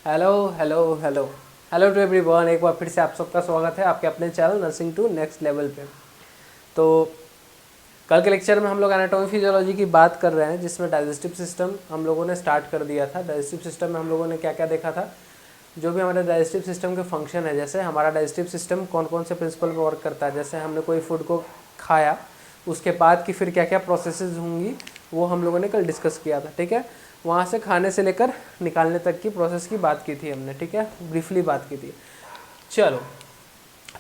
Hello hello hello hello to everyone. एक बार फिर से आप सबका स्वागत है आपके अपने channel nursing to next level पे। तो कल के लेक्चर में हम लोग एनाटॉमी फिजियोलॉजी की बात कर रहे हैं, जिसमें डाइजेस्टिव सिस्टम हम लोगों ने स्टार्ट कर दिया था। डाइजेस्टिव सिस्टम में हम लोगों ने क्या क्या देखा था, जो भी हमारे डाइजेस्टिव सिस्टम के फंक्शन है, जैसे हमारा डाइजेस्टिव सिस्टम कौन कौन से प्रिंसिपल पर वर्क करता है। जैसे हमने कोई फूड को खाया, उसके बाद की फिर क्या क्या प्रोसेसेस होंगी, वो हम लोगों ने कल डिस्कस किया था। ठीक है, वहाँ से खाने से लेकर निकालने तक की प्रोसेस की बात की थी हमने। ठीक है, ब्रीफली बात की थी। चलो,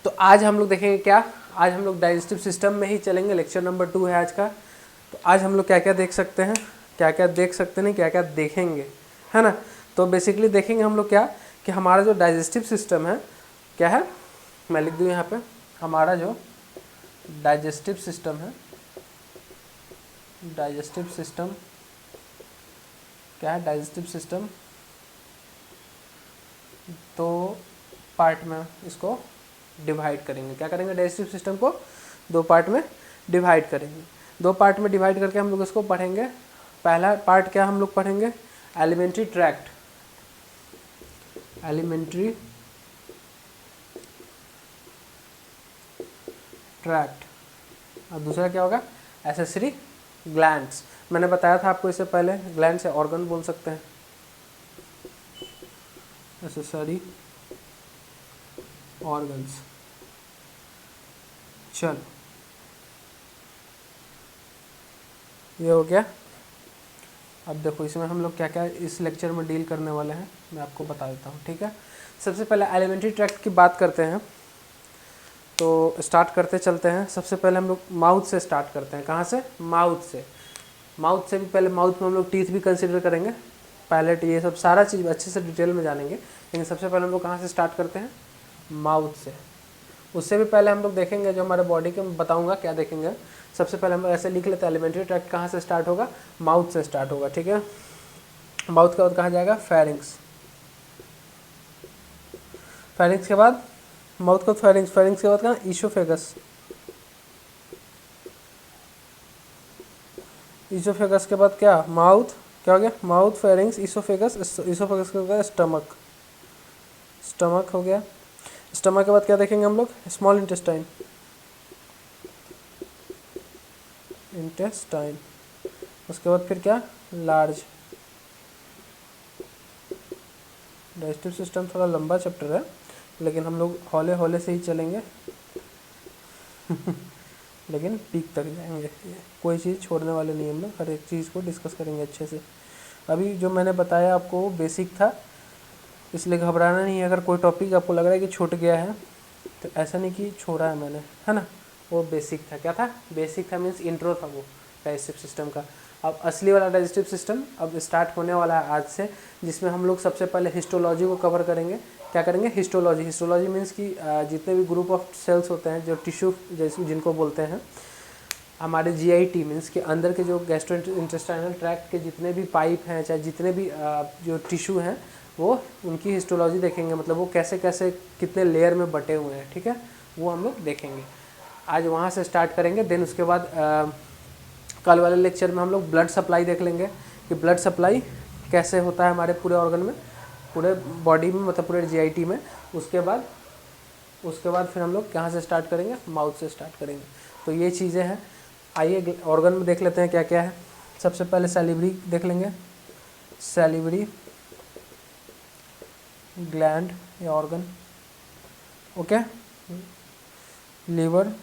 तो आज हम लोग देखेंगे क्या, आज हम लोग डाइजेस्टिव सिस्टम में ही चलेंगे। लेक्चर नंबर 2 है आज का। तो आज हम लोग क्या क्या देख सकते हैं, क्या क्या देख सकते नहीं, क्या क्या देखेंगे, है ना। तो बेसिकली देखेंगे हम लोग क्या, कि हमारा जो डाइजेस्टिव सिस्टम है क्या है, मैं लिख दूँ यहाँ पे, हमारा जो डाइजेस्टिव सिस्टम है, डाइजेस्टिव सिस्टम क्या है, डाइजेस्टिव सिस्टम तो पार्ट में इसको डिवाइड करेंगे। क्या करेंगे, डाइजेस्टिव सिस्टम को 2 पार्ट में डिवाइड करेंगे। 2 पार्ट में डिवाइड करके हम लोग इसको पढ़ेंगे। पहला पार्ट क्या हम लोग पढ़ेंगे, एलिमेंट्री ट्रैक्ट, एलिमेंट्री ट्रैक्ट, और दूसरा क्या होगा, एसेसरी ग्लैंड्स। मैंने बताया था आपको इससे पहले, ग्लैंड से ऑर्गन बोल सकते हैं, एसेसरी ऑर्गन्स। चलो, ये हो गया। अब देखो, इसमें हम लोग क्या क्या इस लेक्चर में डील करने वाले हैं, मैं आपको बता देता हूँ। ठीक है, सबसे पहले एलिमेंट्री ट्रैक्ट की बात करते हैं। तो स्टार्ट करते चलते हैं। सबसे पहले हम लोग माउथ से स्टार्ट करते हैं। कहाँ से, माउथ से। माउथ से भी पहले, माउथ में हम लोग टीथ भी कंसिडर करेंगे, पैलेट, ये सब सारा चीज़ अच्छे से डिटेल में जानेंगे। लेकिन सबसे पहले हम लोग कहाँ से स्टार्ट करते हैं, माउथ से। उससे भी पहले हम लोग देखेंगे जो हमारे बॉडी के, मैं बताऊंगा क्या देखेंगे। सबसे पहले हम लोग ऐसे लिख लेते हैं, एलिमेंट्री ट्रैक्ट कहाँ से स्टार्ट होगा, माउथ से स्टार्ट होगा। ठीक है, माउथ के बाद कहाँ जाएगा, फेरिंग्स। फेरिंग्स के बाद माउथ का फेरिंग्स, फेरिंग्स के बाद कहाँ, ईसोफेगस। ईसोफेगस के बाद क्या, माउथ, क्या हो गया, माउथ, फेरिंग्स, ईसोफेगस। ईसोफेगस के बाद स्टमक, स्टमक हो गया। स्टमक के बाद क्या देखेंगे हम लोग, स्मॉल इंटेस्टाइन, इंटेस्टाइन। उसके बाद फिर क्या, लार्ज। डाइजेस्टिव सिस्टम थोड़ा लंबा चैप्टर है, लेकिन हम लोग हौले हौले से ही चलेंगे लेकिन पीक तक जाएंगे, कोई चीज़ छोड़ने वाले नहीं हम लोग, हर एक चीज़ को डिस्कस करेंगे अच्छे से। अभी जो मैंने बताया आपको वो बेसिक था, इसलिए घबराना नहीं है। अगर कोई टॉपिक आपको लग रहा है कि छूट गया है, तो ऐसा नहीं कि छोड़ा है मैंने, है ना। वो बेसिक था। क्या था, बेसिक था, मीन्स इंट्रो था वो डाइजेस्टिव सिस्टम का। अब असली वाला डाइजेस्टिव सिस्टम अब स्टार्ट होने वाला है आज से, जिसमें हम लोग सबसे पहले हिस्टोलॉजी को कवर करेंगे। क्या करेंगे, हिस्टोलॉजी। हिस्टोलॉजी मीन्स कि जितने भी ग्रुप ऑफ सेल्स होते हैं, जो टिश्यू जैसे जिनको बोलते हैं, हमारे जीआईटी मीन्स के अंदर के जो गैस्ट्रो इंटेस्टाइनल ट्रैक्ट के जितने भी पाइप हैं, चाहे जितने भी जो टिश्यू हैं, वो उनकी हिस्टोलॉजी देखेंगे। मतलब वो कैसे कैसे कितने लेयर में बटे हुए हैं। ठीक है, वो हम लोग देखेंगे आज, वहाँ से स्टार्ट करेंगे। देन उसके बाद कल वाले लेक्चर में हम लोग ब्लड सप्लाई देख लेंगे, कि ब्लड सप्लाई कैसे होता है हमारे पूरे ऑर्गन में, पूरे बॉडी में, मतलब पूरे जीआईटी में। उसके बाद फिर हम लोग कहाँ से स्टार्ट करेंगे, माउथ से स्टार्ट करेंगे। तो ये चीज़ें हैं। आइए ऑर्गन में देख लेते हैं क्या क्या है। सबसे पहले सैलिवरी देख लेंगे, सैलिवरी ग्लैंड या ऑर्गन। Okay, liver,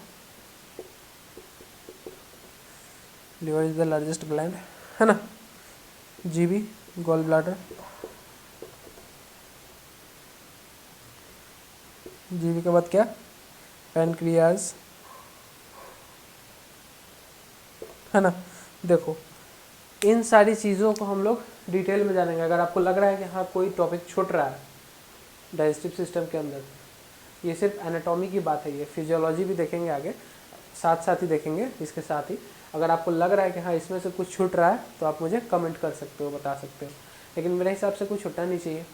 liver is the largest gland, है ना। जीबी, गॉल ब्लैडर, जीबी के बाद क्या, पैनक्रियाज, है ना। देखो, इन सारी चीज़ों को हम लोग डिटेल में जानेंगे। अगर आपको लग रहा है कि हाँ कोई टॉपिक छूट रहा है डाइजेस्टिव सिस्टम के अंदर, ये सिर्फ एनाटॉमी की बात है, ये फिजियोलॉजी भी देखेंगे आगे, साथ साथ ही देखेंगे इसके साथ ही। अगर आपको लग रहा है कि हाँ इसमें से कुछ छूट रहा है, तो आप मुझे कमेंट कर सकते हो, बता सकते हो। लेकिन मेरे हिसाब से कुछ छूटना नहीं चाहिए,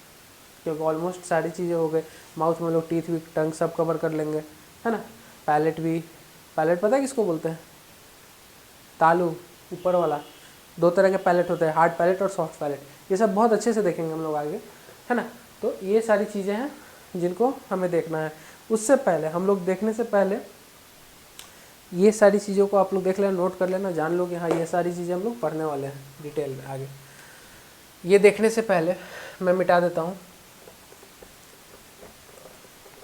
क्योंकि ऑलमोस्ट सारी चीज़ें हो गई। माउथ में लोग टीथ भी, टंग सब कवर कर लेंगे, है ना। पैलेट भी, पैलेट पता है किसको बोलते हैं, तालू, ऊपर वाला। 2 तरह के पैलेट होते हैं, हार्ड पैलेट और सॉफ्ट पैलेट। ये सब बहुत अच्छे से देखेंगे हम लोग आगे, है ना। तो ये सारी चीज़ें हैं जिनको हमें देखना है। उससे पहले हम लोग देखने से पहले ये सारी चीज़ों को आप लोग देख लेना, नोट कर लेना, जान लो कि हाँ ये सारी चीज़ें हम लोग पढ़ने वाले हैं डिटेल में आगे। ये देखने से पहले मैं मिटा देता हूँ।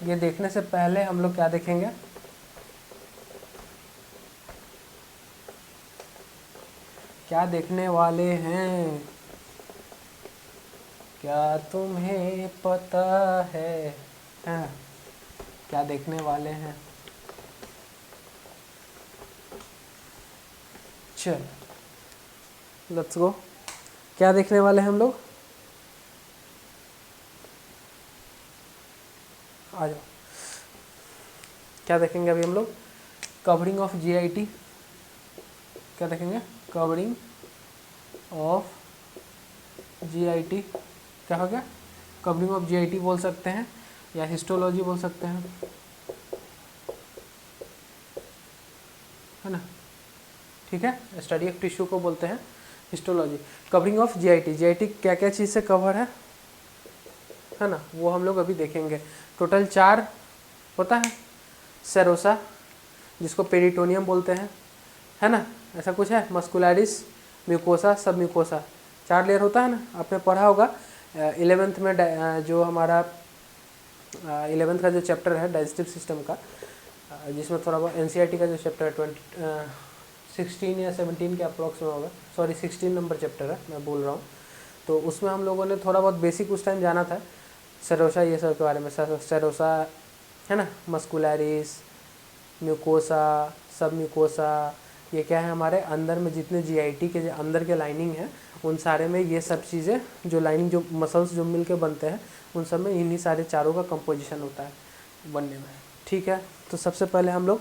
ये देखने से पहले हम लोग क्या देखेंगे, क्या देखने वाले हैं, क्या तुम्हें पता है? हाँ, क्या देखने वाले हैं? चल लेट्स गो। क्या देखने वाले हैं हम लोग? आ जाओ। क्या देखेंगे अभी हम लोग? Covering of GIT. क्या देखेंगे? Covering of GIT. क्या हो गया? कवरिंग ऑफ जीआईटी बोल सकते हैं या हिस्टोलॉजी बोल सकते हैं, है ना? ठीक है, स्टडी ऑफ टिश्यू को बोलते हैं histology. Covering of GIT, GIT क्या क्या चीज़ से कवर है ना, वो हम लोग अभी देखेंगे। टोटल 4 होता है। सेरोसा, जिसको पेरिटोनियम बोलते हैं, है ना, ऐसा कुछ है। मस्कुलरिस, म्यूकोसा, सब म्यूकोसा, 4 लेयर होता है ना, आपने पढ़ा होगा 11th में। जो हमारा 11th का जो चैप्टर है डाइजेस्टिव सिस्टम का, जिसमें थोड़ा बहुत एनसीईआरटी का जो चैप्टर है 16 या 17 के अप्रॉक्स में होगा, सॉरी 16 नंबर चैप्टर है मैं बोल रहा हूँ। तो उसमें हम लोगों ने थोड़ा बहुत बेसिक उस टाइम जाना था, सेरोसा ये सब के बारे में। सेरोसा है ना, मस्कुलरिस, म्यूकोसा, सब म्यूकोसा, ये क्या है हमारे अंदर में जितने जीआईटी के अंदर के लाइनिंग है उन सारे में ये सब चीज़ें, जो लाइनिंग जो मसल्स जो मिल के बनते हैं उन सब में इन्हीं सारे चारों का कंपोजिशन होता है बनने में। ठीक है, तो सबसे पहले हम लोग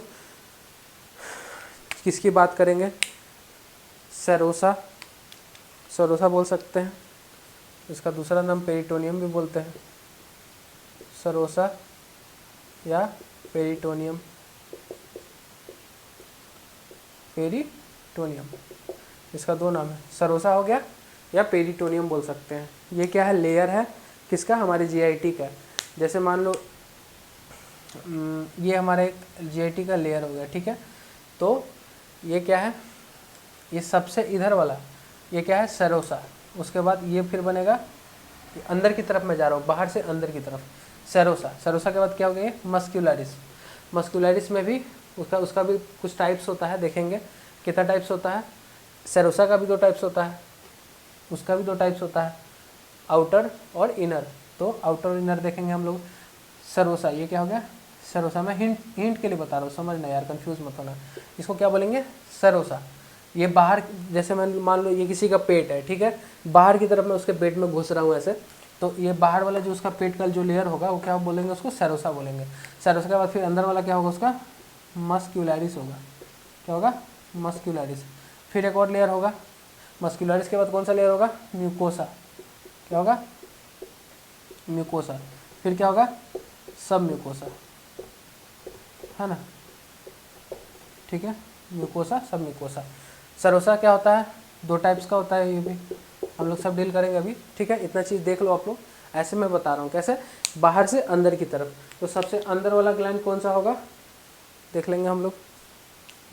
किसकी बात करेंगे? सेरोसा, सेरोसा बोल सकते हैं, इसका दूसरा नाम पेरिटोनियम भी बोलते हैं। सेरोसा या पेरिटोनियम, पेरिटोनियम, इसका 2 नाम है, सेरोसा हो गया या पेरिटोनियम बोल सकते हैं। ये क्या है? लेयर है किसका? हमारे जीआईटी का। जैसे मान लो ये हमारे जीआईटी का लेयर हो गया, ठीक है। तो ये क्या है? ये सबसे इधर वाला ये क्या है? सेरोसा। उसके बाद ये फिर बनेगा, अंदर की तरफ मैं जा रहा हूँ, बाहर से अंदर की तरफ, सेरोसा। सेरोसा के बाद क्या हो गया? मस्कुलरिस। मस्कुलरिस में भी उसका भी कुछ टाइप्स होता है, देखेंगे कितना टाइप्स होता है। सेरोसा का भी 2 टाइप्स होता है, उसका भी 2 टाइप्स होता है, आउटर और इनर। तो आउटर और इनर देखेंगे हम लोग। सेरोसा ये क्या हो गया? सेरोसा मैं हिंट के लिए बता रहा हूँ, समझना यार, कंफ्यूज मत होना। इसको क्या बोलेंगे? सेरोसा। ये बाहर, जैसे मैं मान लो ये किसी का पेट है, ठीक है, बाहर की तरफ मैं उसके पेट में घुस रहा हूँ ऐसे, तो ये बाहर वाला जो उसका पेट का जो लेयर होगा वो क्या बोलेंगे? उसको सेरोसा बोलेंगे। सेरोसा के बाद फिर अंदर वाला क्या होगा? उसका मस्कुलरिस होगा। क्या होगा? मस्कुलरिस। फिर एक और लेयर होगा, मस्कुलरिस के बाद कौन सा लेयर होगा? म्यूकोसा। क्या होगा? म्यूकोसा। फिर क्या होगा? सब म्यूकोसा, है ना, ठीक है। म्यूकोसा, सब म्यूकोसा। सेरोसा क्या होता है? 2 टाइप्स का होता है, ये भी हम लोग सब डील करेंगे अभी, ठीक है। इतना चीज़ देख लो आप लोग, ऐसे मैं बता रहा हूँ कैसे, बाहर से अंदर की तरफ। तो सबसे अंदर वाला ग्लैंड कौन सा होगा? देख लेंगे हम लोग,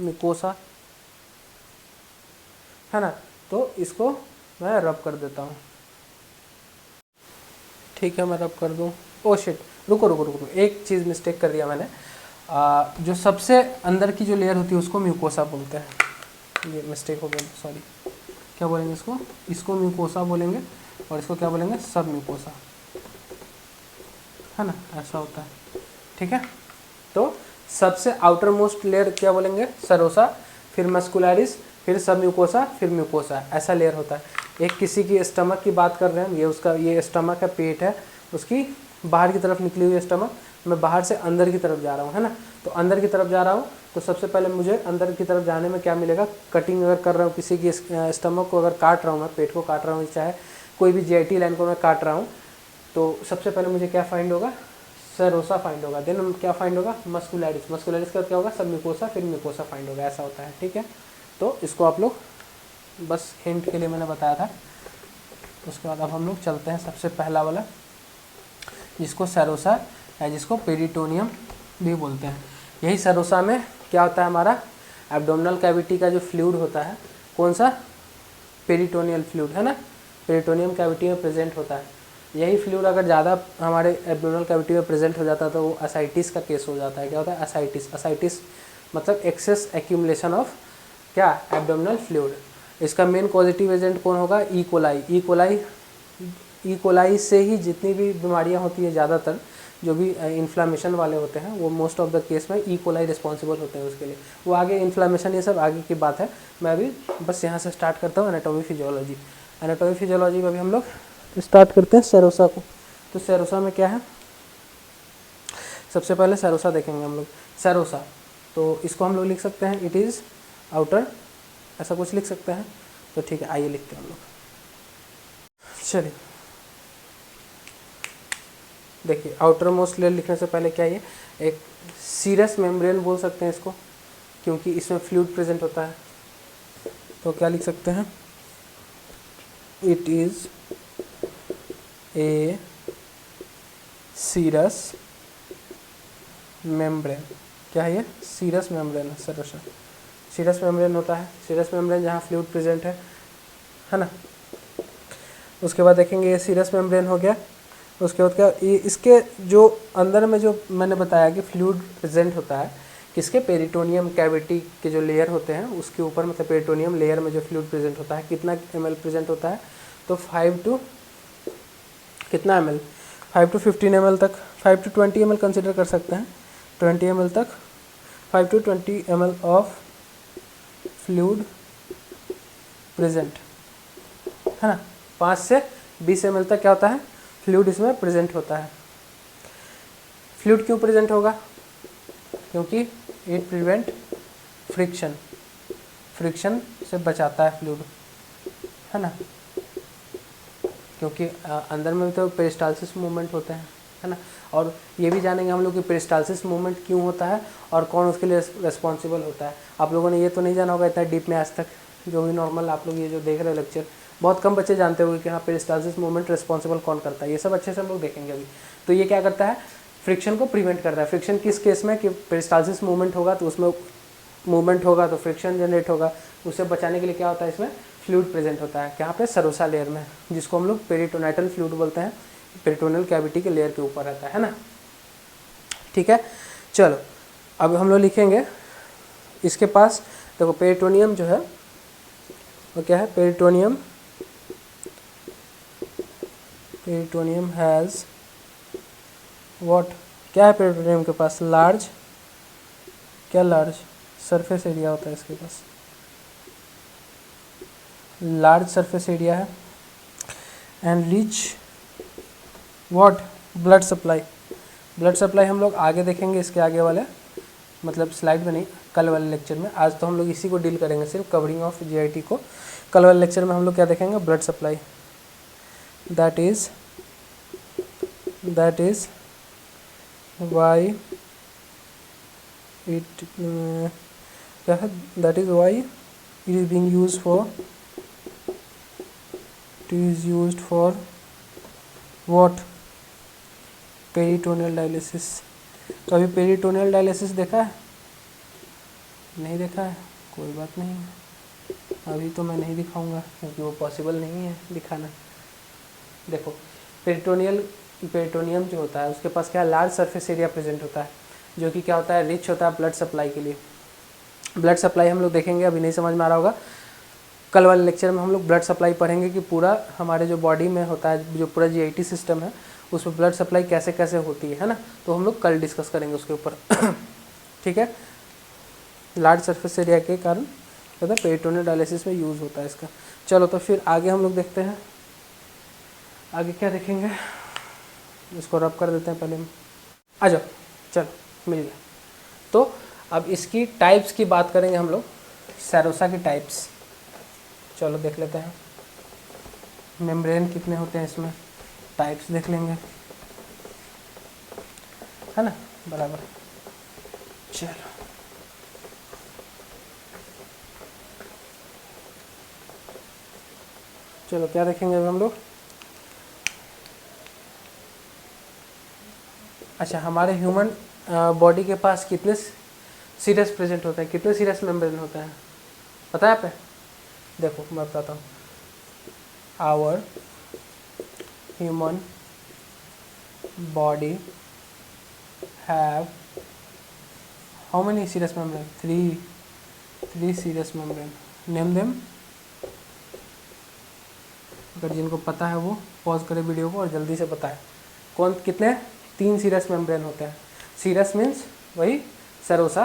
म्यूकोसा, है ना। तो इसको मैं रब कर देता हूँ, ठीक है, मैं रब कर दूँ। ओ शिट, रुको रुको रुको, एक चीज़ मिस्टेक कर दिया मैंने। जो सबसे अंदर की जो लेयर होती है उसको म्यूकोसा बोलते हैं, ये मिस्टेक हो गया, सॉरी। क्या बोलेंगे इसको? इसको म्यूकोसा बोलेंगे और इसको क्या बोलेंगे? सब म्यूकोसा, है ना, ऐसा होता है, ठीक है। तो सबसे आउटर मोस्ट लेयर क्या बोलेंगे? सेरोसा, फिर मस्कुलरिस, फिर सब म्यूकोसा, फिर म्यूकोसा, ऐसा लेयर होता है। एक किसी की स्टमक की बात कर रहे हैं, ये उसका, ये स्टमक का पेट है, उसकी बाहर की तरफ निकली हुई स्टमक, मैं बाहर से अंदर की तरफ जा रहा हूँ, है ना। तो अंदर की तरफ जा रहा हूँ, तो सबसे पहले मुझे अंदर की तरफ जाने में क्या मिलेगा? कटिंग अगर कर रहा हूँ किसी की स्टमक को, अगर काट रहा हूँ मैं, पेट को काट रहा हूँ, चाहे कोई भी जीआईटी लाइन को मैं काट रहा हूँ, तो सबसे पहले मुझे क्या फाइंड होगा? सेरोसा फाइंड होगा। देन क्या फाइंड होगा? मस्कुलरिस। मस्कुलरिस का क्या होगा? सब म्यूकोसा, फिर म्यूकोसा फाइंड होगा, ऐसा होता है, ठीक है। तो इसको आप लोग बस हिंट के लिए मैंने बताया था। उसके बाद अब हम लोग चलते हैं सबसे पहला वाला, जिसको सेरोसा या जिसको पेरिटोनियम भी बोलते हैं। यही सेरोसा में क्या होता है, हमारा एब्डोमिनल कैविटी का जो फ्लूइड होता है, कौन सा, पेरिटोनियल फ्लूइड है ना, पेरिटोनियम कैविटी में प्रेजेंट होता है। यही फ्लूइड अगर ज़्यादा हमारे एब्डोमिनल कैविटी में प्रेजेंट हो जाता है तो वो असाइटिस का केस हो जाता है। क्या होता है, असाइटिस। असाइटिस मतलब एक्सेस एक्यूमुलेशन ऑफ क्या, एब्डोमिनल फ्लूइड। इसका मेन पॉजिटिव एजेंट कौन होगा, ई कोलाई। ई कोलाई से ही जितनी भी बीमारियां होती है, ज़्यादातर जो भी इन्फ्लामेशन वाले होते हैं वो मोस्ट ऑफ द केस में ई कोलाई रिस्पॉन्सिबल होते हैं उसके लिए। वो आगे इन्फ्लामेशन ये सब आगे की बात है, मैं अभी बस यहाँ से स्टार्ट करता हूँ एनाटॉमी फिजियोलॉजी। एनाटॉमी फिजियोलॉजी में अभी हम लोग स्टार्ट करते हैं सेरोसा को। तो सेरोसा में क्या है, सबसे पहले सेरोसा देखेंगे हम लोग। सेरोसा तो इसको हम लोग लिख सकते हैं इट इज़ आउटर, ऐसा कुछ लिख सकते हैं। तो ठीक है, आइए लिखते हैं हम लोग। चलिए देखिए, आउटर मोस्ट लेयर लिखने से पहले क्या, ये एक सीरस मेम्ब्रेन बोल सकते हैं इसको, क्योंकि इसमें फ्लूइड प्रेजेंट होता है। तो क्या लिख सकते हैं, it is a serous membrane. क्या है ये, सीरस मेम्ब्रेन है, सेरोसा सीरस मेम्ब्रेन होता है। सीरस मेम्ब्रेन जहाँ फ्लूइड प्रेजेंट है ना। उसके बाद देखेंगे ये सीरस मेम्ब्रेन हो गया। उसके बाद क्या, ये इसके जो अंदर में जो मैंने बताया कि फ्लूइड प्रेजेंट होता है, किसके, पेरिटोनियम कैविटी के जो लेयर होते हैं उसके ऊपर, मतलब पेरिटोनियम लेयर में जो फ्लूइड प्रेजेंट होता है, कितना ml प्रेजेंट होता है, तो 5 to कितना ml, 5 to 15 ml तक, 5 to 20 ml कंसिडर कर सकते हैं, 20 ml तक, 5 to 20 ml of fluid present है ना। 5 से 20 ml तक क्या होता है, फ्लूइड इसमें प्रेजेंट होता है। फ्लूइड क्यों प्रेजेंट होगा, क्योंकि इट प्रिवेंट फ्रिक्शन, फ्रिक्शन से बचाता है फ्लूइड है ना, क्योंकि अंदर में तो पेरिस्टाल्सिस मूवमेंट होते हैं है ना। और ये भी जानेंगे हम लोग कि पेरिस्टाल्सिस मूवमेंट क्यों होता है और कौन उसके लिए रिस्पॉन्सिबल होता है। आप लोगों ने ये तो नहीं जाना होगा इतना डीप में आज तक, जो भी नॉर्मल आप लोग ये जो देख रहे हो लेक्चर, बहुत कम बच्चे जानते होंगे कि हाँ पेरिस्टाल्सिस मूवमेंट रिस्पॉन्सिबल कौन करता है। ये सब अच्छे से हम लोग देखेंगे अभी। तो ये क्या करता है, फ्रिक्शन को प्रिवेंट करता है। फ्रिक्शन किस केस में, कि पेरिस्टाल्सिस मूवमेंट होगा तो उसमें मूवमेंट होगा तो फ्रिक्शन जनरेट होगा, उससे बचाने के लिए क्या होता है, इसमें फ्लूइड प्रेजेंट होता है। यहाँ पे सेरोसा लेयर में, जिसको हम लोग पेरिटोनाइटल फ्लूइड बोलते हैं, पेरिटोनियल कैविटी के लेयर के ऊपर रहता है ना। ठीक है, चलो अब हम लोग लिखेंगे इसके पास। देखो पेरिटोनियम जो है वो क्या है, पेरिटोनियम, पेरिटोनियम हैज़ व्हाट, क्या है पेरिटोनियम के पास, लार्ज, क्या लार्ज सरफेस एरिया होता है इसके पास, लार्ज सरफेस एरिया है। And rich what, blood supply. Blood supply हम लोग आगे देखेंगे, इसके आगे वाले मतलब स्लाइड में नहीं, कल वाले लेक्चर में। आज तो हम लोग इसी को डील करेंगे, सिर्फ कवरिंग ऑफ जीआईटी को। कल वाले लेक्चर में हम लोग क्या देखेंगे, blood supply. That is why it क्या है, that is why it is being used for, it is used for what, peritoneal dialysis. कभी पेरिटोनियल डायलिसिस देखा है, नहीं देखा है, कोई बात नहीं, अभी तो मैं नहीं दिखाऊंगा क्योंकि वो पॉसिबल नहीं है दिखाना। देखो पेरिटोनियम जो होता है उसके पास क्या, लार्ज सरफेस एरिया प्रेजेंट होता है, जो कि क्या होता है, रिच होता है ब्लड सप्लाई के लिए। ब्लड सप्लाई हम लोग देखेंगे, अभी नहीं समझ में आ रहा होगा। कल वाले लेक्चर में हम लोग ब्लड सप्लाई पढ़ेंगे कि पूरा हमारे जो बॉडी में होता है, जो पूरा जीआईटी सिस्टम है उसमें ब्लड सप्लाई कैसे कैसे होती है ना। तो हम लोग कल डिस्कस करेंगे उसके ऊपर। ठीक है, लार्ज सरफेस एरिया के कारण मतलब पेरिटोनियल डायलिसिस में यूज़ होता है इसका। चलो तो फिर आगे हम लोग देखते हैं, आगे क्या देखेंगे, इसको रब कर देते हैं पहले हम। आ जाओ, चलो मिल गया। तो अब इसकी टाइप्स की बात करेंगे हम लोग, सेरोसा की टाइप्स। चलो देख लेते हैं, मेम्ब्रेन कितने होते हैं इसमें, टाइप्स देख लेंगे है ना, बराबर। चलो चलो क्या देखेंगे अब हम लोग, अच्छा, हमारे ह्यूमन बॉडी के पास कितने सीरस प्रेजेंट होते हैं, कितने सीरस मेम्ब्रेन होते हैं पता है आप? देखो मैं बताता हूँ। Our human body have how many serous membrane? Three serous membrane. Name them. अगर जिनको पता है वो पॉज करे वीडियो को और जल्दी से बताए कौन कितने। 3 सीरस मेम्ब्रेन होते हैं। सीरस मीन्स वही सेरोसा,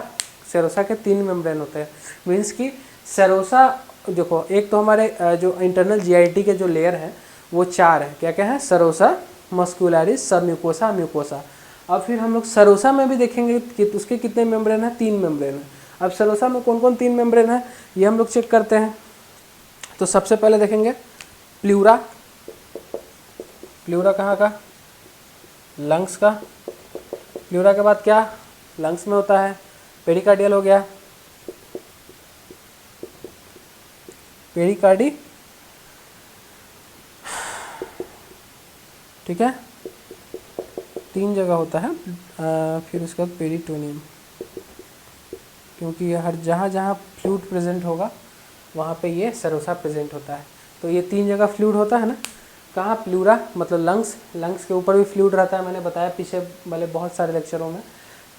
सेरोसा के 3 मेम्ब्रेन होते हैं। मीन्स कि सेरोसा देखो, एक तो हमारे जो इंटरनल जीआईटी के जो लेयर है वो 4 है। क्या क्या है? सेरोसा, मस्कुलरिस, सब म्यूकोसा, म्यूकोसा। अब फिर हम लोग सेरोसा में भी देखेंगे कि उसके कितने मेम्ब्रेन है, 3 मेम्ब्रेन है। अब सेरोसा में कौन कौन 3 मेम्ब्रेन है ये हम लोग चेक करते हैं। तो सबसे पहले देखेंगे प्लूरा। प्लूरा कहाँ का? लंग्स का। प्लूरा के बाद क्या लंग्स में होता है? पेरिकार्डियल हो गया, पेरिकार्डी, ठीक है, 3 जगह होता है। फिर उसके बाद पेरिटोनियम, क्योंकि ये हर जहाँ जहाँ फ्लूइड प्रेजेंट होगा वहाँ पे ये सेरोसा प्रेजेंट होता है। तो ये 3 जगह फ्लूइड होता है ना। कहाँ? प्लूरा मतलब लंग्स, लंग्स के ऊपर भी फ्लूइड रहता है, मैंने बताया पीछे वाले बहुत सारे लेक्चरों में।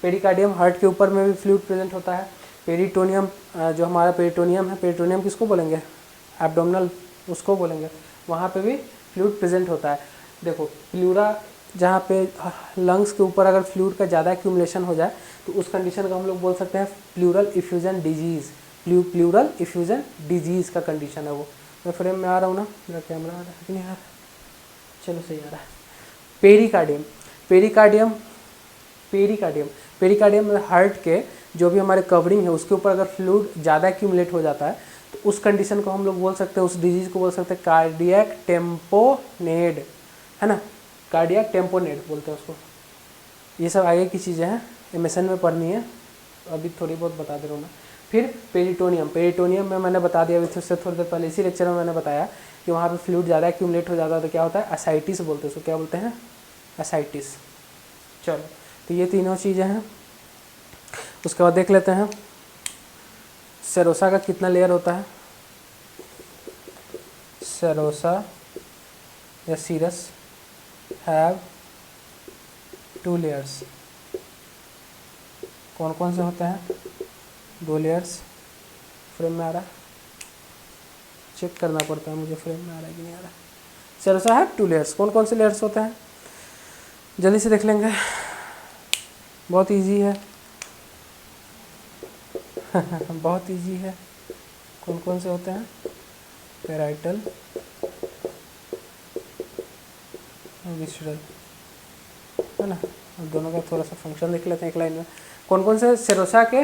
पेरिकार्डियम हार्ट के ऊपर में भी फ्लूइड प्रेजेंट होता है। पेरिटोनियम जो हमारा पेरिटोनियम है, पेरिटोनियम किसको बोलेंगे? एब्डोमिनल, उसको बोलेंगे। वहाँ पे भी फ्लूइड प्रेजेंट होता है। देखो प्लूरा जहाँ पे लंग्स के ऊपर अगर फ्लूइड का ज़्यादा एक्यूमुलेशन हो जाए तो उस कंडीशन को हम लोग बोल सकते हैं pleural effusion disease. Pleural effusion disease का कंडीशन है वो। मैं फ्रेम में आ रहा हूँ ना? मेरा कैमरा आ रहा है कि नहीं आ रहा? चलो सही आ रहा है। Pericardium, pericardium, pericardium, pericardium heart के जो भी हमारे कवरिंग है उसके ऊपर अगर फ्लूइड ज़्यादा एक्यूमुलेट हो जाता है तो उस कंडीशन को हम लोग बोल सकते हैं, उस डिजीज़ को बोल सकते हैं कार्डियक टेम्पोनेड, है ना? कार्डियक टेम्पोनेड बोलते हैं उसको। ये सब आगे की चीज़ें हैं, एमएसएन में पढ़नी है, अभी थोड़ी बहुत बता दे रहा हूँ मैं। फिर पेरिटोनियम, पेरिटोनियम में मैंने बता दिया अभी उससे थोड़ी देर पहले, इसी लेक्चर में मैंने बताया कि वहाँ पे फ्लूइड ज़्यादा एक्यूमुलेट हो जाता है तो क्या होता है? असाइटिस बोलते हैं उसको। क्या बोलते हैं? असाइटिस। चलो, तो ये तीनों चीज़ें हैं। उसके बाद देख लेते हैं सेरोसा का कितना लेयर होता है। सेरोसा या सीरस हैव 2 लेयर्स। कौन कौन से होते हैं? 2 लेयर्स। फ्रेम में आ रहा है? चेक करना पड़ता है मुझे फ्रेम में आ रहा है कि नहीं आ रहा। सेरोसा है 2 लेयर्स। कौन कौन से लेयर्स होते हैं जल्दी से देख लेंगे, बहुत इजी है। बहुत इजी है। कौन कौन से होते हैं? पैराइटल, विसरल, है ना? और दोनों का थोड़ा सा फंक्शन देख लेते हैं एक लाइन में। कौन कौन से सेरोसा के?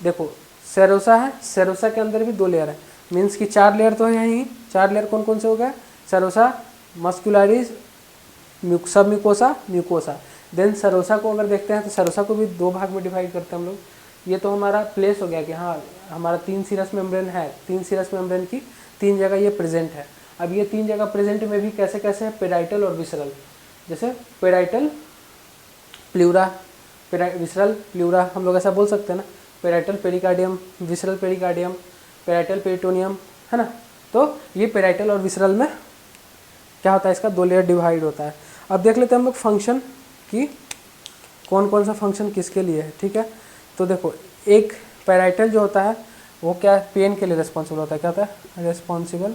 देखो सेरोसा है, सेरोसा के अंदर भी 2 लेयर है। मीन्स कि 4 लेयर तो है ही। 4 लेयर कौन कौन से हो गए? सेरोसा, मस्कुलरिस, सब म्यूकोसा, म्यूकोसा। देन सेरोसा को अगर देखते हैं तो सेरोसा को भी 2 भाग में डिवाइड करते हैं हम लोग। ये तो हमारा प्लेस हो गया कि हाँ हमारा 3 सीरस मेम्ब्रेन है, 3 सीरस मेम्ब्रेन की 3 जगह ये प्रेजेंट है। अब ये 3 जगह प्रेजेंट में भी कैसे कैसे है? पेराइटल और विसरल। जैसे पेराइटल प्लूरा, विसरल प्लूरा, हम लोग ऐसा बोल सकते हैं ना। Parietal pericardium, visceral pericardium, parietal peritoneum, है ना? तो ये पेराइटल और विसरल में क्या होता है? इसका 2 लेयर डिवाइड होता है। अब देख लेते हैं हम लोग फंक्शन कि कौन कौन सा फंक्शन किसके लिए है, ठीक है? तो देखो एक पेराइटल जो होता है वो क्या पेन के लिए रिस्पॉन्सिबल होता है। क्या होता है? रिस्पॉन्सिबल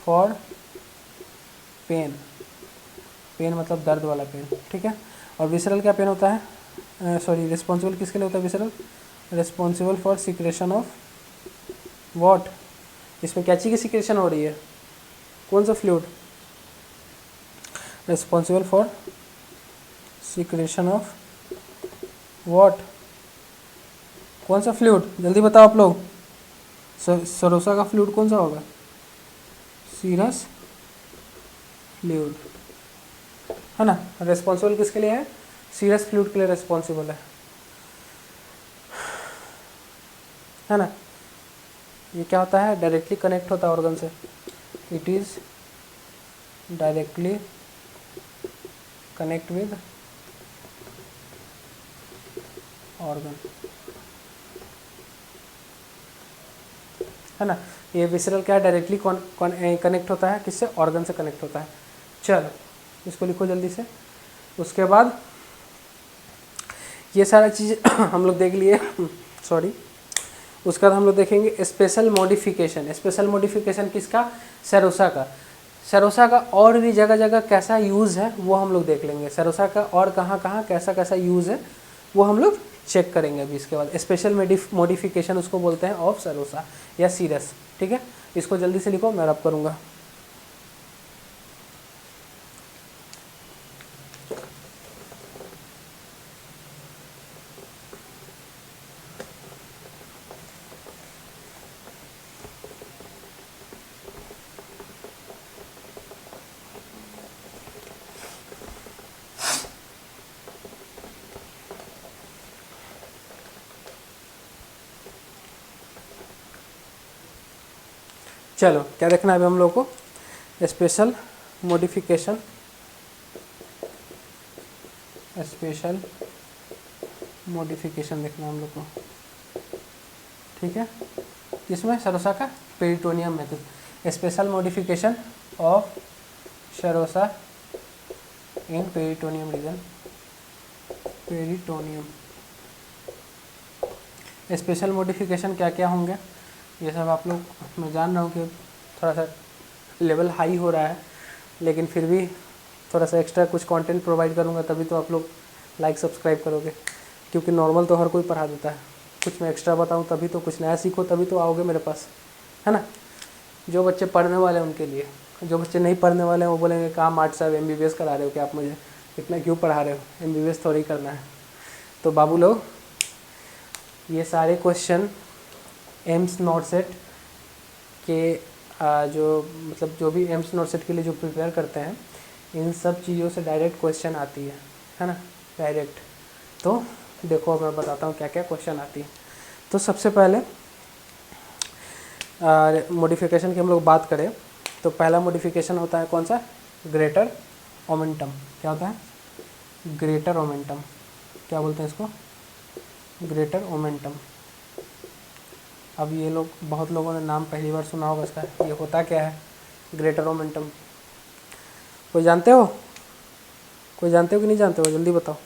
फॉर पेन, पेन मतलब दर्द वाला पेन, ठीक है? और विसरल क्या पेन होता है? सॉरी, रिस्पॉन्सिबल किसके लिए होता है visceral? Responsible for secretion of what? इसमें क्या चीज़ की सिक्रेशन हो रही है? कौन सा fluid? Responsible for secretion of what? कौन सा फ्लूइड? जल्दी बताओ आप लोग। सेरोसा का फ्लूइड कौन सा होगा? सीरस फ्लूइड, है ना? रिस्पॉन्सिबल किसके लिए है? सीरस फ्लूइड के लिए रिस्पॉन्सिबल है ना? ये क्या होता है? डायरेक्टली कनेक्ट होता है ऑर्गन से। It is directly connect with organ, है ना। ये विसरल क्या है, डायरेक्टली कनेक्ट होता है किससे, ऑर्गन से कनेक्ट होता है। चलो इसको लिखो जल्दी से। उसके बाद ये सारा चीज़ हम लोग देख लिए सॉरी। उसके बाद हम लोग देखेंगे स्पेशल मॉडिफिकेशन। स्पेशल मॉडिफिकेशन किसका, सेरोसा का। सेरोसा का और भी जगह जगह कैसा यूज़ है वो हम लोग देख लेंगे। सेरोसा का और कहाँ कहाँ कैसा कैसा यूज़ है वो हम लोग चेक करेंगे अभी। इसके बाद स्पेशल मॉडिफिकेशन उसको बोलते हैं ऑफ सेरोसा या सीरस, ठीक है। इसको जल्दी से लिखो, मैं रब करूँगा। चलो क्या देखना है अभी हम लोग को, स्पेशल मॉडिफिकेशन, स्पेशल मॉडिफिकेशन देखना है हम लोग को, ठीक है। इसमें सेरोसा का peritoneum method, special modification of serosa in peritoneum region, peritoneum. Special modification क्या क्या होंगे ये सब आप लोग, मैं जान रहा हूँ कि थोड़ा सा लेवल हाई हो रहा है, लेकिन फिर भी थोड़ा सा एक्स्ट्रा कुछ कंटेंट प्रोवाइड करूँगा तभी तो आप लोग लाइक सब्सक्राइब करोगे, क्योंकि नॉर्मल तो हर कोई पढ़ा देता है, कुछ मैं एक्स्ट्रा बताऊँ तभी तो, कुछ नया सीखो तभी तो आओगे मेरे पास, है ना। जो बच्चे पढ़ने वाले हैं उनके लिए, जो बच्चे नहीं पढ़ने वाले हैं वो बोलेंगे काम आर्ट साहब MBBS करा रहे हो क्या आप, मुझे इतना क्यों पढ़ा रहे हो, MBBS थोड़ी करना है। तो बाबू लोग ये सारे क्वेश्चन एम्स नॉट सेट के जो मतलब जो भी एम्स नॉट सेट के लिए जो प्रिपेयर करते हैं, इन सब चीज़ों से डायरेक्ट क्वेश्चन आती है ना, डायरेक्ट। तो देखो मैं बताता हूँ क्या क्या क्वेश्चन आती है। तो सबसे पहले मॉडिफिकेशन की हम लोग बात करें तो पहला मॉडिफिकेशन होता है कौन सा, ग्रेटर ओमेंटम। क्या होता है, ग्रेटर ओमेंटम, क्या बोलते हैं इसको, ग्रेटर ओमेंटम। अब ये लोग, बहुत लोगों ने नाम पहली बार सुना होगा इसका, ये होता क्या है ग्रेटर ओमेंटम, कोई जानते हो, कोई जानते हो कि नहीं जानते हो, जल्दी बताओ,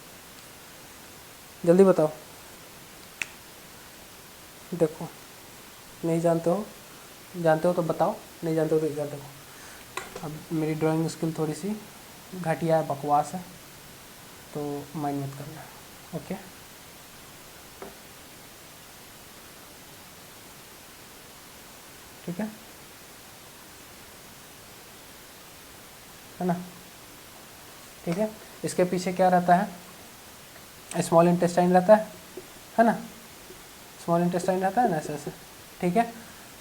जल्दी बताओ। देखो नहीं जानते हो, जानते हो तो बताओ, नहीं जानते हो तो इधर देखो। अब मेरी ड्राइंग स्किल थोड़ी सी घटिया है, बकवास है, तो माइंड मत करना, ओके। ठीक है ना, ठीक है। इसके पीछे क्या रहता है, स्मॉल इंटेस्टाइन रहता है ना, स्मॉल इंटेस्टाइन रहता है ना, ऐसे ऐसे, ठीक है।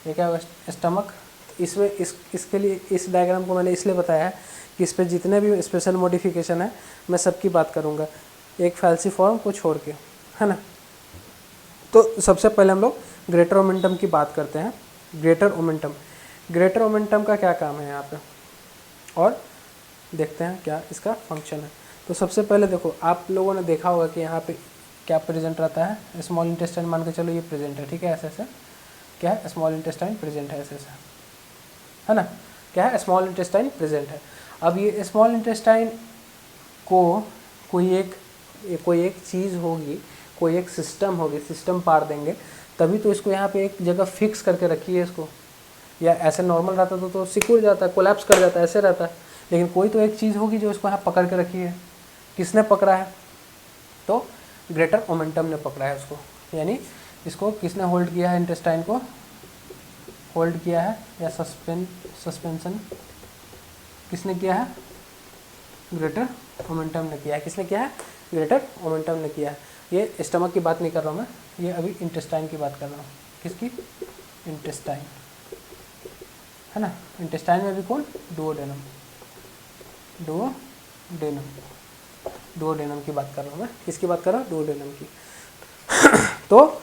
ये क्या है, स्टमक। इसमें इसके लिए इस डायग्राम को मैंने इसलिए बताया है कि इस पर जितने भी स्पेशल मॉडिफिकेशन है मैं सबकी बात करूँगा, एक फैल्सीफॉर्म को छोड़ के, है ना। तो सबसे पहले हम लोग ग्रेटर ओमेंटम की बात करते हैं। ग्रेटर ओमेंटम, ग्रेटर ओमेंटम का क्या काम है यहाँ पे, और देखते हैं क्या इसका फंक्शन है। तो सबसे पहले देखो, आप लोगों ने देखा होगा कि यहाँ पे क्या प्रेजेंट रहता है, स्मॉल इंटेस्टाइन मान के चलो ये प्रेजेंट है, ठीक है, ऐसे ऐसे क्या है, स्मॉल इंटेस्टाइन प्रेजेंट है, ऐसे ऐसे, है ना, क्या है, स्मॉल इंटेस्टाइन प्रेजेंट है। अब ये स्मॉल इंटेस्टाइन को कोई एक चीज़ होगी, कोई एक सिस्टम होगी, सिस्टम पार देंगे तभी तो इसको यहाँ पे एक जगह फिक्स करके रखी है इसको, या ऐसे नॉर्मल रहता तो सिकुड़ जाता है, कोलैप्स कर जाता है, ऐसे रहता है, लेकिन कोई तो एक चीज़ होगी जो इसको यहाँ पकड़ के रखी है। किसने पकड़ा है, तो ग्रेटर ओमेंटम ने पकड़ा है उसको, यानी इसको किसने होल्ड किया है, इंटेस्टाइन को होल्ड किया है, या सस्पेंशन किसने किया है, ग्रेटर ओमेंटम ने किया है। किसने किया है, ग्रेटर ओमेंटम ने किया है। ये स्टमक की बात नहीं कर रहा हूँ मैं, ये अभी इंटेस्टाइन की बात कर रहा हूँ। किसकी, इंटेस्टाइन, है ना। इंटेस्टाइन में भी कौन, डुओडेनम, डुओडेनम की बात कर रहा हूँ मैं। किसकी बात कर रहा हूँ, डुओडेनम की। तो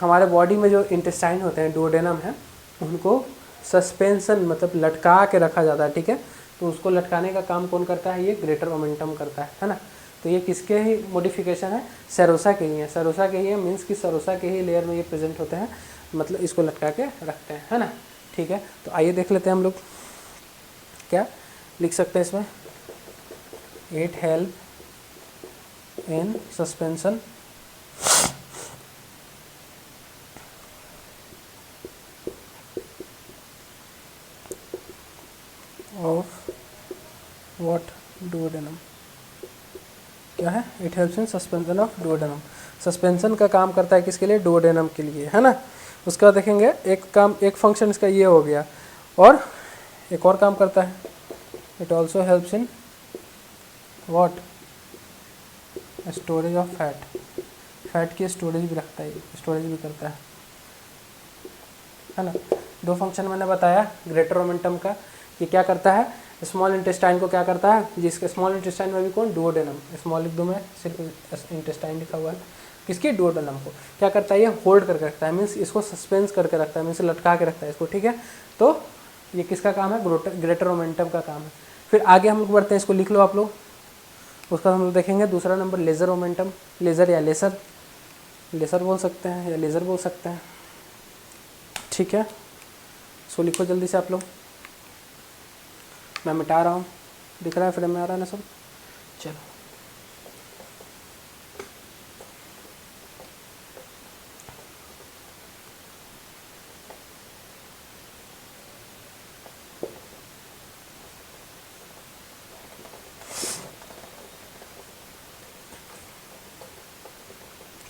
हमारे बॉडी में जो इंटेस्टाइन होते हैं, डुओडेनम है, उनको सस्पेंशन मतलब लटका के रखा जाता है, ठीक है। तो उसको लटकाने का काम कौन करता है, ये ग्रेटर मोमेंटम करता है ना। तो ये किसके ही मॉडिफिकेशन है, सेरोसा के ही है, सेरोसा के ही है, मीन्स कि सेरोसा के ही लेयर में ये प्रेजेंट होते हैं, मतलब इसको लटका के रखते हैं, है ना। ठीक है, तो आइए देख लेते हैं हम लोग क्या लिख सकते हैं इसमें। It help in suspension of what, duodenum. क्या है, it helps in suspension of duodenum. Suspension का काम करता है किसके लिए, डुओडेनम के लिए, है ना। उसका बाद देखेंगे एक फंक्शन इसका ये हो गया, और एक और काम करता है, it also helps in what, storage of fat. Fat की स्टोरेज भी रखता है, स्टोरेज भी करता है ना। दो फंक्शन मैंने बताया ग्रेटर मोमेंटम का, ये क्या करता है, स्मॉल इंटेस्टाइन को क्या करता है, जिसके स्मॉल इंटेस्टाइन में भी कौन, डुओडेनम, स्मॉल लिख दूँ मैं, सिर्फ इंटेस्टाइन लिखा हुआ है, किसकी, डुओडेनम को क्या करता है, ये होल्ड करके रखता है, मीन्स इसको सस्पेंस करके रखता है, मीन्स लटका के रखता है इसको, ठीक है। तो ये किसका काम है, ग्रेटर मोमेंटम का काम है। फिर आगे हम लोग बढ़ते हैं, इसको लिख लो आप लोग। उसका हम लोग देखेंगे दूसरा नंबर, लेज़र मोमेंटम, लेज़र या लेसर, लेसर बोल सकते हैं या लेज़र बोल सकते हैं, ठीक है। सो लिखो जल्दी से आप लोग, मैं मिटा रहा हूँ, दिख रहा है फ्रेम में आ रहा है ना सब, चलो।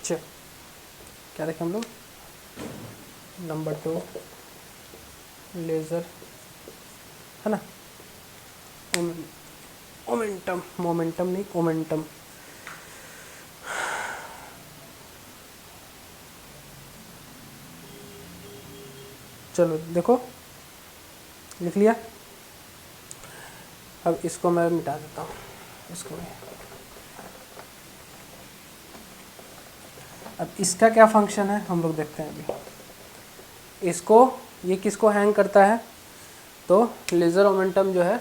चलो क्या देखें हम लोग, नंबर 2 लेज़र, है ना। मोमेंटम, मोमेंटम नहीं मोमेंटम, चलो देखो लिख लिया। अब इसको मैं मिटा देता हूँ, इसको भी। अब इसका क्या फंक्शन है हम लोग देखते हैं अभी। इसको, ये किसको हैंग करता है, तो लेज़र मोमेंटम जो है,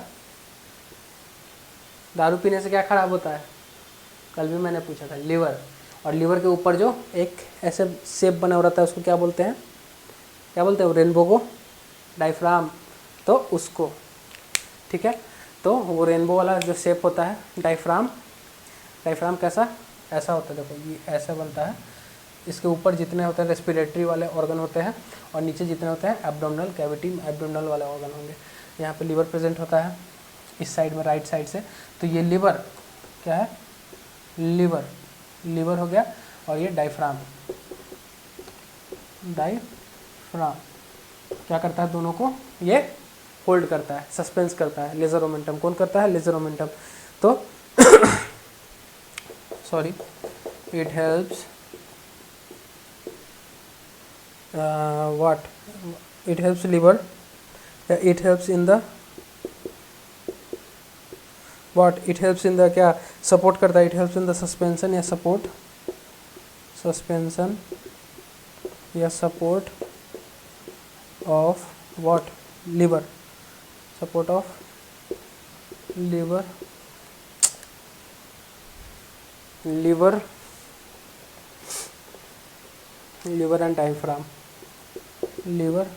दारू पीने से क्या खराब होता है, कल भी मैंने पूछा था, लीवर। और लीवर के ऊपर जो एक ऐसे शेप बना हुआ रहता है उसको क्या बोलते हैं, क्या बोलते हैं, रेनबो को, डायफ्राम, तो उसको, ठीक है। तो वो रेनबो वाला जो शेप होता है डायफ्राम, डायफ्राम कैसा, ऐसा होता है, देखो ये ऐसा बनता है। इसके ऊपर जितने होते हैं रेस्पिरेटरी वाले ऑर्गन होते हैं, और नीचे जितने होते हैं एब्डोमिनल कैविटी, एब्डोमिनल वाले ऑर्गन होंगे। यहाँ पे लीवर प्रेजेंट होता है इस साइड में, राइट साइड से। तो ये लीवर क्या है, लीवर, लीवर हो गया। और ये डायफ्राम, डायफ्राम क्या करता है, दोनों को ये होल्ड करता है, सस्पेंस करता है। लेज़र मोमेंटम कौन करता है, लेज़र मोमेंटम। तो sorry, it helps what, it helps liver, it helps in the what, it helps in the क्या, सपोर्ट करता है, it helps in the suspension या सपोर्ट, सस्पेंशन या support of what, liver, support of liver, liver, liver and diaphragm, liver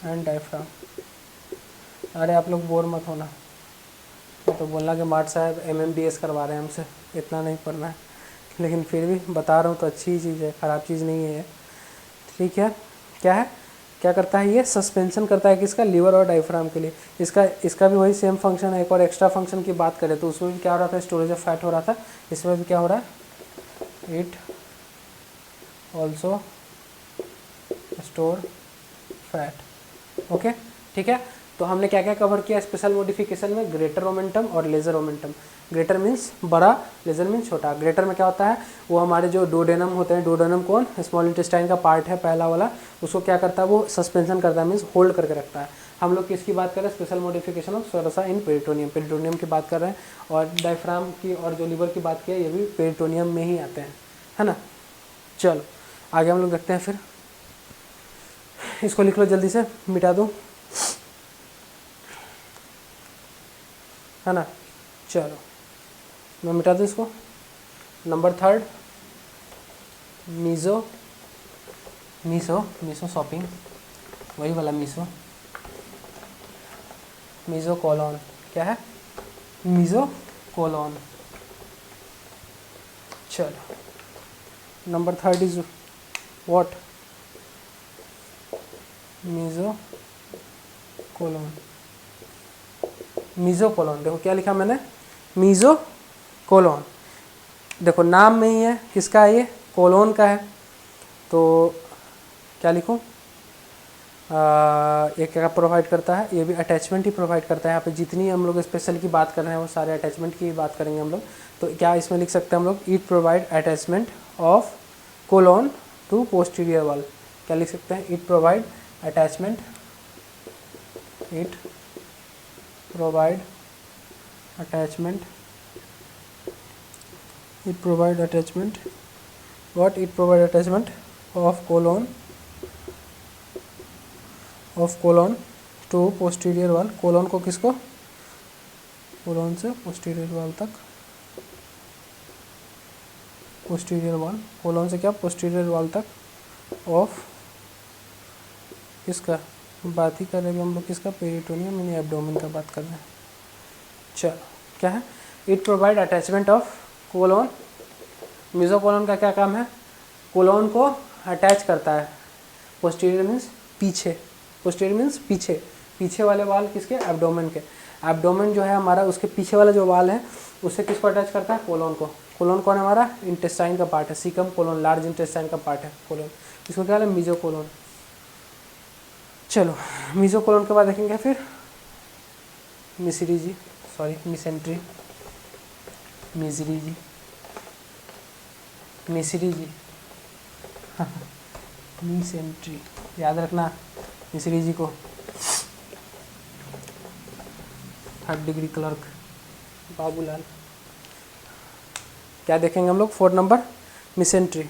and diaphragm. अरे आप लोग bore मत होना, तो बोलना कि मार्ट साहब MMBS करवा रहे हैं हमसे, इतना नहीं पढ़ना है, लेकिन फिर भी बता रहा हूँ तो अच्छी चीज़ है, ख़राब चीज़ नहीं है, ठीक है। क्या है, क्या करता है, ये सस्पेंशन करता है किसका, लीवर और डायफ्राम के लिए। इसका भी वही सेम फंक्शन है। एक और एक्स्ट्रा फंक्शन की बात करें तो उसमें भी क्या हो रहा था, स्टोरेज ऑफ फैट हो रहा था। इसमें भी क्या हो रहा है, it also store fat, okay, ठीक है। तो हमने क्या क्या कवर किया स्पेशल मॉडिफिकेशन में, ग्रेटर मोमेंटम और लेज़र मोमेंटम। ग्रेटर मीन्स बड़ा, लेज़र मीन्स छोटा। ग्रेटर में क्या होता है, वो हमारे जो डुओडेनम होते हैं, डुओडेनम कौन, स्मॉल इंटेस्टाइन का पार्ट है पहला वाला, उसको क्या करता है, वो सस्पेंशन करता है, मीन्स होल्ड करके रखता है। हम लोग किसकी बात कर रहे हैं, special modification of serosa in peritoneum, peritoneum की बात कर रहे हैं। और डायफ्राम की और जो लीवर की बात की है, ये भी पेरिटोनियम में ही आते हैं, है ना। चलो आगे हम लोग देखते हैं, फिर इसको लिख लो जल्दी से, मिटा दो। है ना। चलो मैं मिटा दूँ इसको। Number third meso, Meesho shopping, वही वाला मीज़ो कोलोन, क्या है, मीज़ो कोलोन। चलो number third is what, mesocolon. Mesocolon, देखो क्या लिखा मैंने, मीज़ो कोलोन। देखो नाम में ही है, किसका है ये, कोलोन का है। तो क्या लिखूं, ये क्या प्रोवाइड करता है, ये भी अटैचमेंट ही प्रोवाइड करता है। यहाँ पे जितनी हम लोग स्पेशल की बात कर रहे हैं वो सारे अटैचमेंट की बात करेंगे हम लोग। तो क्या इसमें लिख सकते हैं हम लोग, it provide attachment of colon to posterior wall. क्या लिख सकते हैं, it provide attachment, it provide attachment, it provide attachment, what it provide attachment of colon to posterior wall। Colon को किसको, कोलोन से पोस्टीरियर वॉल तक, पोस्टीरियर वॉल, कोलोन से क्या पोस्टीरियर वॉल तक ऑफ किसका, बात ही कर रहे हैं हम लोग किसका, पेरिटोनियम यानी एब्डोमेन का बात कर रहे हैं। चलो क्या है, it provide attachment of colon. Mesocolon का क्या काम है, कोलोन को अटैच करता है। पोस्टीरियर मीन्स पीछे, पोस्टीरियर मीन्स पीछे, पीछे वाले वाल किसके, एब्डोमेन के। एब्डोमेन जो है हमारा, उसके पीछे वाला जो वाल है उससे किसको अटैच करता है, कोलोन को। कोलोन कौन है हमारा, इंटेस्टाइन का पार्ट है, सीकम कोलोन लार्ज इंटेस्टाइन का पार्ट है कोलोन, इसको क्या है, मीज़ो कोलोन। चलो मीज़ो कोलोन के बाद देखेंगे फिर मिसेंट्री, मिसेंट्री, याद रखना मिस्री जी को, 3rd डिग्री क्लर्क बाबूलाल। क्या देखेंगे हम लोग, 4 नंबर मिसेंट्री,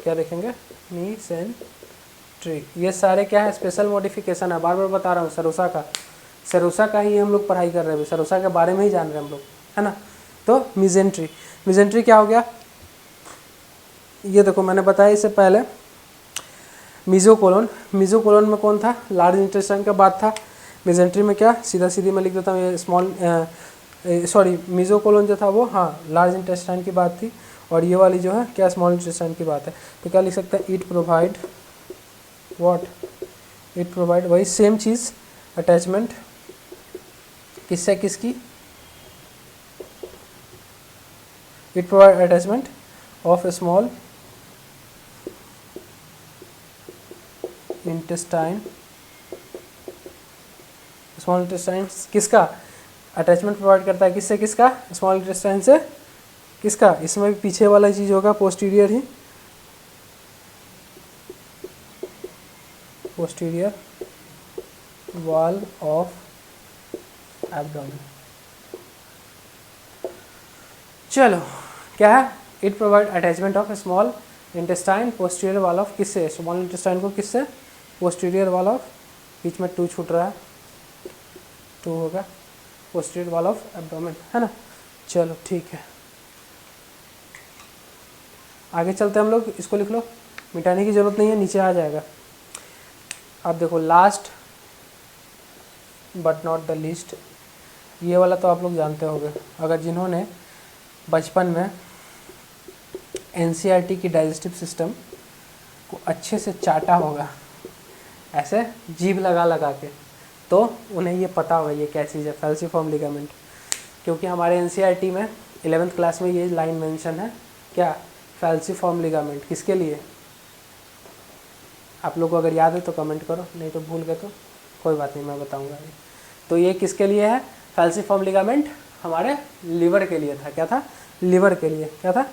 क्या देखेंगे, मिसेंट्री। ये सारे क्या है, स्पेशल मॉडिफिकेशन है, बार बार बता रहा हूँ, सरोसा का ही हम लोग पढ़ाई कर रहे हैं, सरोसा के बारे में ही जान रहे हैं हम लोग, है ना। तो मिसेंट्री क्या हो गया, ये देखो मैंने बताया इससे पहले, मीज़ो कोलोन में कौन था, लार्ज इंटेस्टाइन का बात था। मिसेंट्री में क्या, सीधा सीधी मैं लिख देता हूँ, ये मीज़ो कोलोन जो था वो, हाँ, लार्ज इंटेस्टाइन की बात थी, और ये वाली जो है क्या, स्मॉल इंटेस्टाइन की बात है। तो क्या लिख सकते हैं, it provide what, it provide, वही सेम चीज़, अटैचमेंट किससे किसकी, it provide attachment of A small intestine, small intestine किसका, अटैचमेंट प्रोवाइड करता है किससे किसका, स्मॉल इंटेस्टाइन से किसका, इसमें भी पीछे वाला चीज़ होगा, posterior he, posterior wall of abdomen. चलो क्या है, it provide attachment of small intestine posterior wall of किससे, स्मॉल इंटेस्टाइन को किससे, पोस्टीरियर वॉल ऑफ, बीच में 2 छूट रहा है, 2 होगा, पोस्टीरियर वॉल ऑफ एब्डोमेन, है ना। चलो ठीक है, आगे चलते हैं हम लोग, इसको लिख लो, मिटाने की ज़रूरत नहीं है, नीचे आ जाएगा। अब देखो last but not the least, ये वाला तो आप लोग जानते होंगे, अगर जिन्होंने बचपन में एनसीईआरटी की डाइजेस्टिव सिस्टम को अच्छे से चाटा होगा, ऐसे जीभ लगा लगा के, तो उन्हें ये पता होगा ये क्या चीज़ है, फैल्सिफॉर्म लिगामेंट। क्योंकि हमारे एनसीईआरटी में 11th क्लास में ये लाइन मेंशन है, क्या, फैल्सिफॉर्म लिगामेंट, किसके लिए, आप लोग को अगर याद है तो कमेंट करो, नहीं तो भूल गए तो कोई बात नहीं, मैं बताऊंगा। तो ये किसके लिए है, फैल्सिफॉर्म लिगामेंट हमारे लीवर के लिए था, क्या था, लीवर के लिए, क्या था,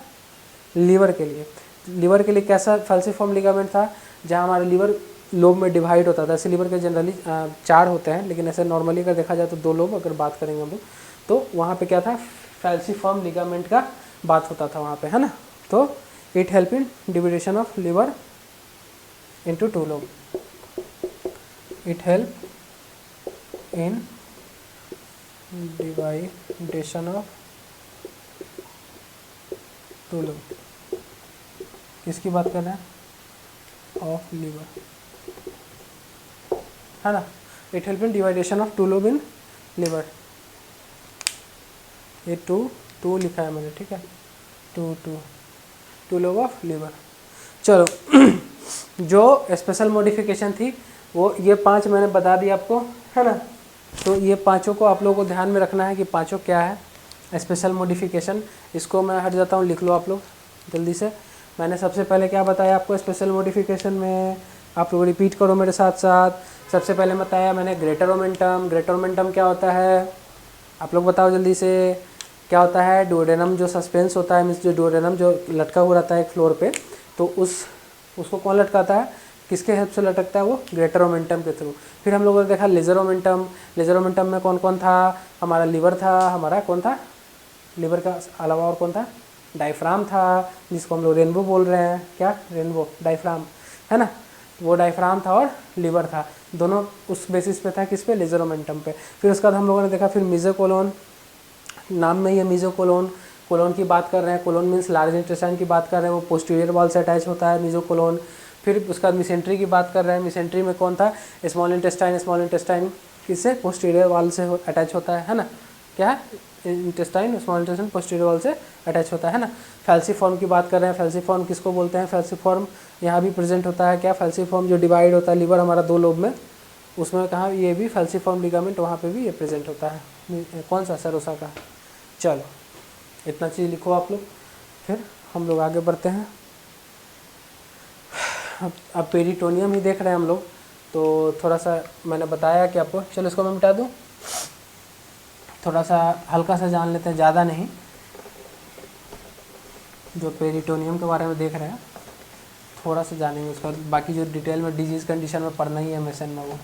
लीवर के लिए। लीवर के लिए कैसा फैल्सिफॉर्म लिगामेंट था, जहाँ हमारा लीवर लोब में डिवाइड होता था। ऐसे लीवर के जनरली 4 होते हैं, लेकिन ऐसे नॉर्मली अगर देखा जाए तो 2 लोब, अगर बात करेंगे हम लोग, तो वहाँ पे क्या था, फैल्सिफॉर्म लिगामेंट का बात होता था वहाँ पे, है ना। तो it help in division of liver into 2 लोब, it help in division of two lobe, किसकी बात कर रहे हैं, ऑफ लीवर, है ना। It help in division of two lobe in liver. ये टू लिखा है मैंने, ठीक है, टू लोब ऑफ लीवर। चलो जो स्पेशल मॉडिफिकेशन थी वो ये 5 मैंने बता दी आपको, है ना। तो ये पांचों को आप लोगों को ध्यान में रखना है कि पांचों क्या है स्पेशल मॉडिफिकेशन। इसको मैं हट जाता हूँ, लिख लो आप लोग जल्दी से। मैंने सबसे पहले क्या बताया आपको स्पेशल मॉडिफिकेशन में, आप लोग रिपीट करो मेरे साथ साथ। सबसे पहले बताया मैंने ग्रेटर मोमेंटम। ग्रेटर मोमेंटम क्या होता है, आप लोग बताओ जल्दी से, क्या होता है। डुओडेनम जो सस्पेंस होता है, मीन्स जो डुओडेनम जो लटका हुआ रहता है एक फ्लोर पे, तो उसको कौन लटकाता है, किसके हेल्प से लटकता है, वो ग्रेटर मोमेंटम के थ्रू। फिर हम लोगों ने देखा लेजर मोमेंटम। लेजर मोमेंटम में कौन कौन था, हमारा लीवर था, हमारा कौन था, लीवर का अलावा और कौन था, डायफ्राम था, जिसको हम लोग रेनबो बोल रहे हैं, क्या रेनबो, डायफ्राम, है ना। वो डायफ्राम था और लीवर था, दोनों उस बेसिस पे था, किस पे, लेजर मोमेंटम पे। फिर उसके बाद हम लोगों ने देखा फिर मेसोकोलोन, नाम में ही है मेसोकोलोन, कोलोन की बात कर रहे हैं। कोलोन मीन्स लार्ज इंटेस्टाइन की बात कर रहे हैं, वो पोस्टीरियर वॉल से अटैच होता है मेसोकोलोन। फिर उसका मिसेंट्री की बात कर रहे हैं। मिसेंट्री में कौन था, स्मॉल इंटेस्टाइन। स्मॉल इंटेस्टाइन किससे, पोस्टीरियर वॉल से अटैच होता है ना, क्या है, intestine, small intestine posterior wall से अटैच होता है ना। फैल्सीफॉर्म की बात कर रहे हैं। फैल्सीफॉर्म किसको बोलते हैं, फैल्सीफॉर्म यहाँ भी प्रेजेंट होता है, क्या, फैल्सीफॉर्म जो डिवाइड होता है लीवर हमारा 2 लोब में, उसमें कहाँ ये भी फैल्सीफॉर्म लिगामेंट वहाँ पे भी ये प्रेजेंट होता है, कौन सा, सरोसा का। चलो इतना चीज़ लिखो आप लोग, फिर हम लोग आगे बढ़ते हैं। अब पेरिटोनियम ही देख रहे हैं हम लोग, तो थोड़ा सा मैंने बताया कि आपको, चलो इसको मैं मिटा दूँ, थोड़ा सा हल्का सा जान लेते हैं, ज़्यादा नहीं। जो पेरिटोनियम के बारे में देख रहे हैं थोड़ा सा जानेंगे, उसका बाकी जो डिटेल में डिजीज़ कंडीशन में पढ़ना ही है एमएसएन में वो।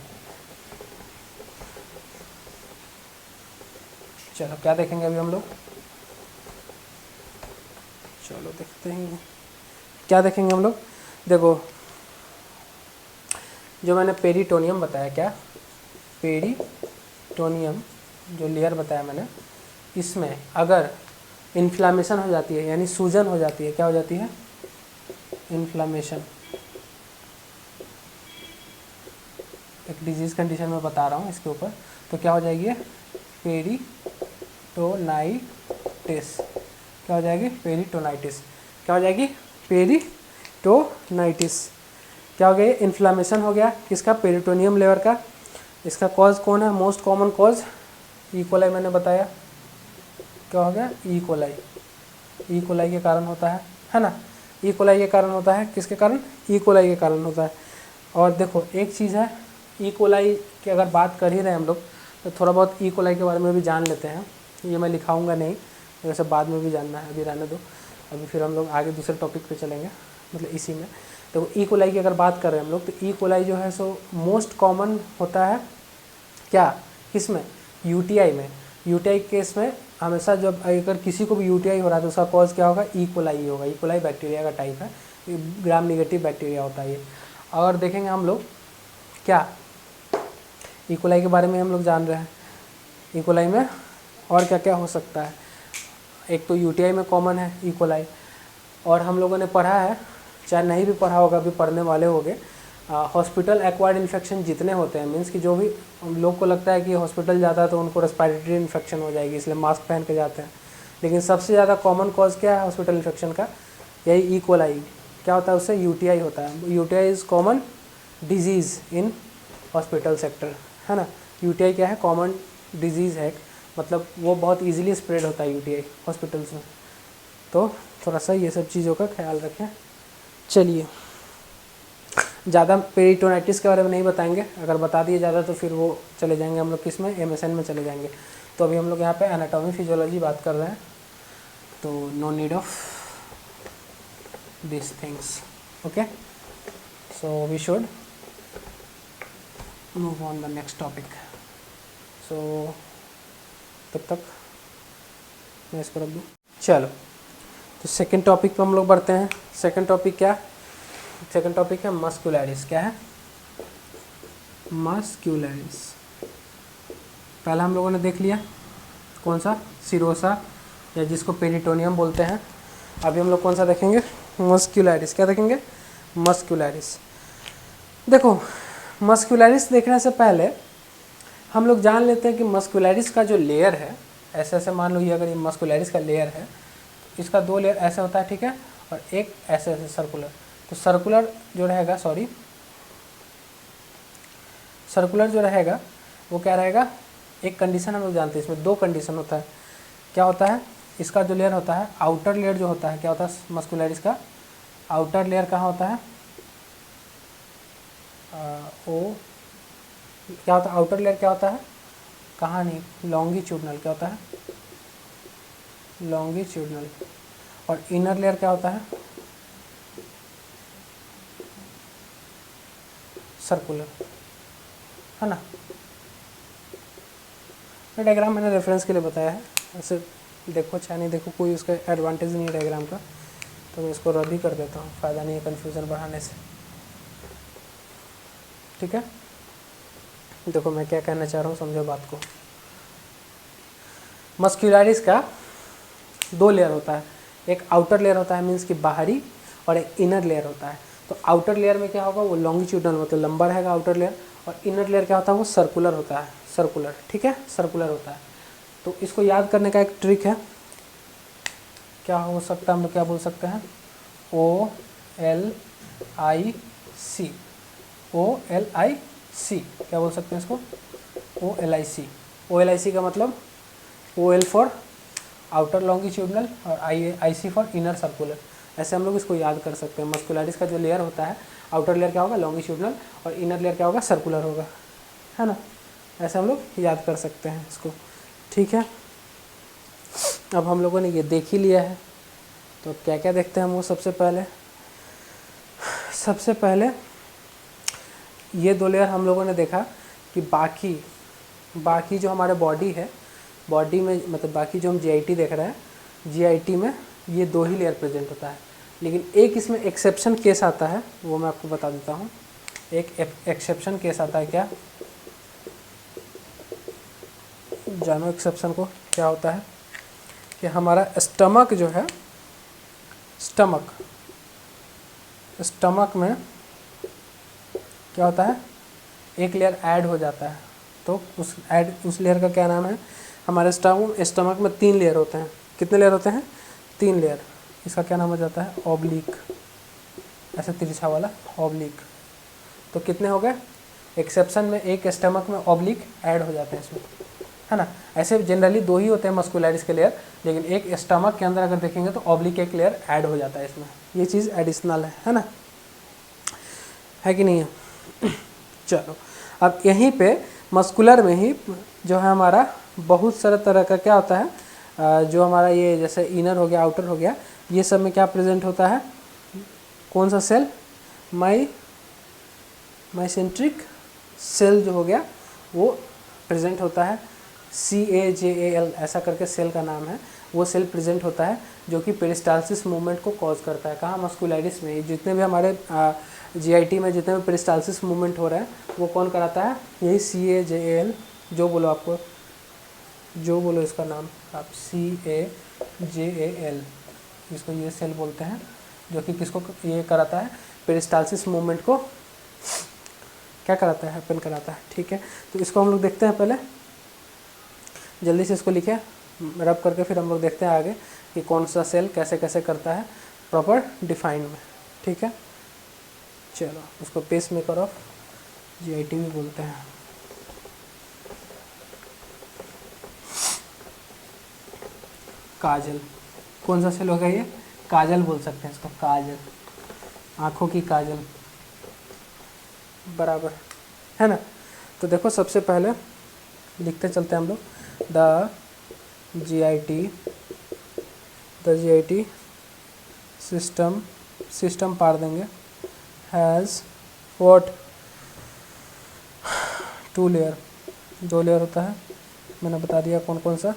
चलो क्या देखेंगे अभी हम लोग, चलो देखते हैं क्या देखेंगे हम लोग। देखो जो मैंने पेरिटोनियम बताया, क्या पेरिटोनियम जो लेयर बताया मैंने, इसमें अगर इन्फ्लामेशन हो जाती है, यानी सूजन हो जाती है, क्या हो जाती है, इन्फ्लामेशन, एक डिजीज़ कंडीशन में बता रहा हूँ इसके ऊपर, तो क्या हो जाएगी, पेरिटोनाइटिस। क्या हो जाएगी, पेरिटोनाइटिस। क्या हो जाएगी, पेरिटोनाइटिस। क्या हो गया, इन्फ्लामेशन हो गया किसका, पेरिटोनियम लेयर का। इसका कॉज कौन है, most common cause E coli मैंने बताया, क्या हो गया, ई कोलाई। ई कोलाई के कारण होता है ना, ई कोलाई के कारण होता है, किसके कारण, ई कोलाई के कारण होता है। और देखो एक चीज़ है, ई कोलाई की अगर बात कर ही रहे हैं हम लोग, तो थोड़ा बहुत ई कोलाई के बारे में भी जान लेते हैं। ये मैं लिखाऊंगा नहीं, वैसे बाद में भी जानना है, अभी रहने दो, अभी फिर हम लोग आगे दूसरे टॉपिक पे चलेंगे, मतलब इसी में। तो ई कोलाई की अगर बात कर रहे हैं हम लोग, तो ई कोलाई जो है सो मोस्ट कॉमन होता है क्या, किसमें, यूटीआई में। यूटीआई केस में हमेशा जब अगर किसी को भी यूटीआई हो रहा है तो उसका कॉज क्या होगा, ई कोलाई होगा। ई कोलाई बैक्टीरिया का टाइप है, ग्राम निगेटिव बैक्टीरिया होता है ये। और देखेंगे हम लोग क्या, ई कोलाई के बारे में हम लोग जान रहे हैं। ई कोलाई में और क्या क्या हो सकता है, एक तो यूटीआई में कॉमन है ई कोलाई, और हम लोगों ने पढ़ा है, चाहे नहीं भी पढ़ा होगा, अभी पढ़ने वाले होंगे, हॉस्पिटल एक्वायर्ड इन्फेक्शन जितने होते हैं, मीन्स कि जो भी लोग को लगता है कि हॉस्पिटल जाता है तो उनको रेस्पिरेटरी इन्फेक्शन हो जाएगी, इसलिए मास्क पहन के जाते हैं, लेकिन सबसे ज़्यादा कॉमन कॉज क्या है हॉस्पिटल इन्फेक्शन का, यही ई कोलाई। क्या होता है उससे, यूटीआई होता है। UTI is common disease in hospital sector, है ना। यूटीआई क्या है, कॉमन डिजीज़ है, मतलब वो बहुत ईजिली स्प्रेड होता है यूटीआई हॉस्पिटल्स में। तो थोड़ा सा ये सब चीज़ों का ख्याल रखें। चलिए ज़्यादा पेरिटोनाइटिस के बारे में नहीं बताएंगे, अगर बता दिए ज़्यादा तो फिर वो चले जाएंगे हम लोग किस में, एमएसएन में चले जाएंगे। तो अभी हम लोग यहाँ पे एनाटॉमी फिजियोलॉजी बात कर रहे हैं, तो no need of this things, okay. So we should move on the next topic. So तब तक मैं इसको रख दूँ। चलो तो सेकेंड टॉपिक पे हम लोग बढ़ते हैं। सेकेंड टॉपिक क्या, सेकेंड टॉपिक है मस्कुलैरिस। क्या है, मस्कुलैरिस। पहला हम लोगों ने देख लिया कौन सा, सिरोसा या जिसको पेरिटोनियम बोलते हैं। अभी हम लोग कौन सा देखेंगे, मस्क्यूलैरिस। क्या देखेंगे, मस्क्यूलैरिस। देखो मस्क्यूलैरिस देखने से पहले हम लोग जान लेते हैं कि मस्क्यूलैरिस का जो लेयर है, ऐसे ऐसे मान लो ये अगर ये मस्क्यूलैरिस का लेयर है तो इसका 2 लेयर ऐसे होता है, ठीक है, और एक ऐसे ऐसे सर्कुलर। तो सर्कुलर जो रहेगा, सर्कुलर जो रहेगा वो क्या रहेगा, एक कंडीशन हम लोग जानते हैं, इसमें 2 कंडीशन होता है। क्या होता है, इसका जो लेयर होता है, आउटर लेयर जो होता है, क्या होता है मस्क्यूलैरिस का आउटर लेयर कहाँ होता है, क्या होता है आउटर लेयर, क्या होता है, कहाँ नहीं, लॉन्गिट्यूडनल। क्या होता है, लॉन्गिट्यूडनल। और इनर लेयर क्या होता है, सर्कुलर, है ना। ये डायग्राम मैंने रेफरेंस के लिए बताया है, ऐसे देखो चाहे नहीं देखो, कोई उसका एडवांटेज नहीं है डायग्राम का, तो मैं इसको रद्द ही कर देता हूँ, फ़ायदा नहीं है कन्फ्यूज़न बढ़ाने से, ठीक है। देखो मैं क्या कहना चाह रहा हूँ, समझो बात को। मस्क्यूलैरिस का 2 लेयर होता है, एक आउटर लेयर होता है मीन्स कि बाहरी, और एक इनर लेयर होता है। तो आउटर लेयर में क्या होगा, वो लॉन्गिट्यूडनल मतलब लंबा रहेगा आउटर लेयर, और इनर लेयर क्या होता है, वो सर्कुलर होता है, सर्कुलर, ठीक है, सर्कुलर होता है। तो इसको याद करने का एक ट्रिक है, क्या हो सकता है, हम लोग क्या बोल सकते हैं, OLIC, OLIC क्या बोल सकते हैं इसको, OLIC। OLIC का मतलब OL फॉर आउटर लॉन्गिट्यूडनल और IC फॉर इनर सर्कुलर। ऐसे हम लोग इसको याद कर सकते हैं। मस्क्यूलैरिस का जो लेयर होता है, आउटर लेयर क्या होगा, लॉन्गिट्यूडनल, और इनर लेयर क्या होगा, सर्कुलर होगा, है ना। ऐसे हम लोग याद कर सकते हैं इसको, ठीक है। अब हम लोगों ने ये देख ही लिया है, तो अब क्या क्या देखते हैं हम वो, सबसे पहले ये 2 लेयर हम लोगों ने देखा कि बाकी जो हमारे बॉडी है, बॉडी में मतलब बाकी जो हम GIT देख रहे हैं, GIT में ये 2 ही लेयर प्रेजेंट होता है। लेकिन एक इसमें एक्सेप्शन केस आता है, वो मैं आपको बता देता हूँ। एक एक्सेप्शन केस आता है, क्या जानो एक्सेप्शन को, क्या होता है कि हमारा स्टमक जो है, स्टमक में क्या होता है, एक लेयर ऐड हो जाता है। तो उस लेयर का क्या नाम है, हमारे स्टमक में 3 लेयर होते हैं। कितने लेयर होते हैं, 3 लेयर। इसका क्या नाम हो जाता है, ऑब्लिक, ऐसे तिरछा वाला ऑब्लिक। तो कितने हो गए, एक्सेप्शन में एक स्टमक में ऑब्लिक ऐड हो जाते हैं इसमें, है ना। ऐसे जनरली 2 ही होते हैं मस्क्यूलैरिस के लेयर, लेकिन एक स्टमक के अंदर अगर देखेंगे तो ऑब्लिक एक लेयर ऐड हो जाता है इसमें। ये चीज़ एडिशनल है ना, है कि नहीं है। चलो अब यहीं पे मस्कुलर में ही जो है हमारा बहुत सारा तरह का क्या होता है, जो हमारा ये जैसे इनर हो गया, आउटर हो गया, ये सब में क्या प्रेजेंट होता है, कौन सा सेल, माइसेंट्रिक सेल जो हो गया वो प्रेजेंट होता है। CAJAL ऐसा करके सेल का नाम है, वो सेल प्रेजेंट होता है जो कि पेरिस्टालसिस मूवमेंट को कॉज करता है। कहाँ, मस्कुलैरिस में। जितने भी हमारे GIT में जितने भी पेरिस्टालसिस मूवमेंट हो रहे हैं वो कौन कराता है, यही CAJAL, जो बोलो आपको, जो बोलो इसका नाम आप, CAJAL, इसको ये सेल बोलते हैं, जो कि किसको ये कराता है, पेरिस्टालसिस मूवमेंट को क्या कराता है, हैपन कराता है, ठीक है। तो इसको हम लोग देखते हैं, पहले जल्दी से इसको लिखे रब करके, फिर हम लोग देखते हैं आगे कि कौन सा सेल कैसे कैसे करता है प्रॉपर डिफाइन में, ठीक है। चलो उसको पेस मेकर ऑफ GIT भी बोलते हैं। काजल, कौन सा सेल होगा ये, काजल बोल सकते हैं इसको, काजल, आँखों की काजल, बराबर, है ना। तो देखो सबसे पहले लिखते चलते हैं हम लोग, द GIT सिस्टम पार देंगे, हैज़ व्हाट, 2 लेयर, 2 लेयर होता है, मैंने बता दिया कौन कौन सा,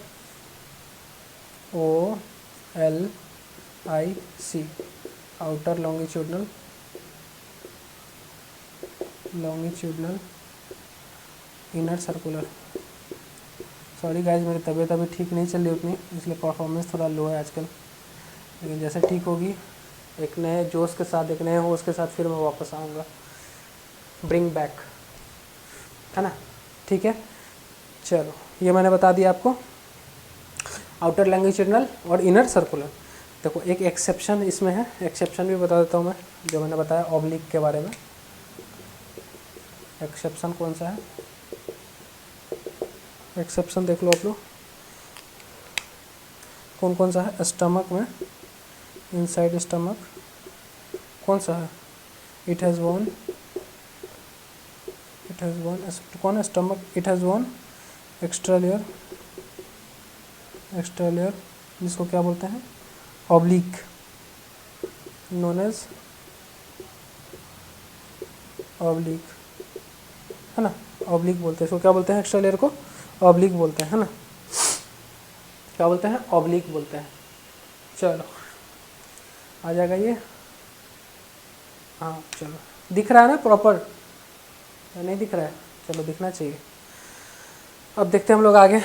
OLIC, outer longitudinal, inner circular, sorry guys, मेरी तबीयत अभी ठीक नहीं चल रही उतनी, इसलिए परफॉर्मेंस थोड़ा लो है आजकल। लेकिन जैसे ठीक होगी, एक नए जोश के साथ, एक नए होश के साथ फिर मैं वापस आऊँगा। ब्रिंग बैक, है ना? ठीक है, चलो ये मैंने बता दिया आपको आउटर लैंगिट्यूडनल और इनर सर्कुलर। देखो एक एक्सेप्शन इसमें है, एक्सेप्शन भी बता देता हूँ मैं, जो मैंने बताया ऑब्लिक के बारे में। एक्सेप्शन कौन सा है? एक्सेप्शन देख लो आप लोग, कौन कौन सा है। स्टमक में, इनसाइड स्टमक कौन सा है? इट हैज़ वन, कौन है? Stomach, it has one extra layer, जिसको क्या बोलते हैं? ऑब्लिक, नोन एज ऑब्लिक, है ना? ऑब्लिक बोलते हैं इसको। क्या बोलते हैं? एक्स्ट्रा लेयर को ऑब्लिक बोलते हैं, है ना? क्या बोलते हैं? ऑब्लिक बोलते हैं। चलो आ जाएगा ये। हाँ चलो, दिख रहा है ना प्रॉपर या नहीं दिख रहा है? चलो दिखना चाहिए। अब देखते हैं हम लोग आगे।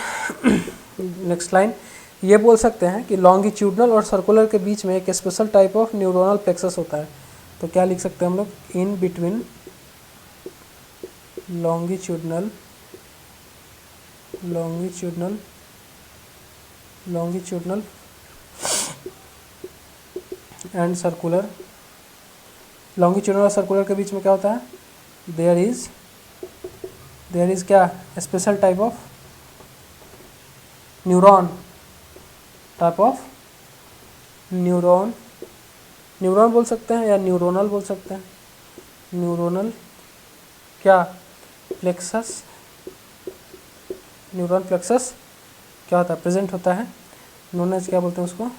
नेक्स्ट लाइन, ये बोल सकते हैं कि लॉन्गिट्यूडनल और सर्कुलर के बीच में एक special type of neuronal plexus होता है। तो क्या लिख सकते हैं हम लोग? In between longitudinal and circular, longitudinal और सर्कुलर के बीच में क्या होता है? देयर इज क्या? Special type of neuron, neuron बोल सकते हैं या न्यूरोनल बोल सकते हैं। न्यूरोनल क्या? प्लेक्सस, न्यूरॉन प्लेक्सस क्या होता है? प्रेजेंट होता है। नोन एज क्या बोलते हैं उसको?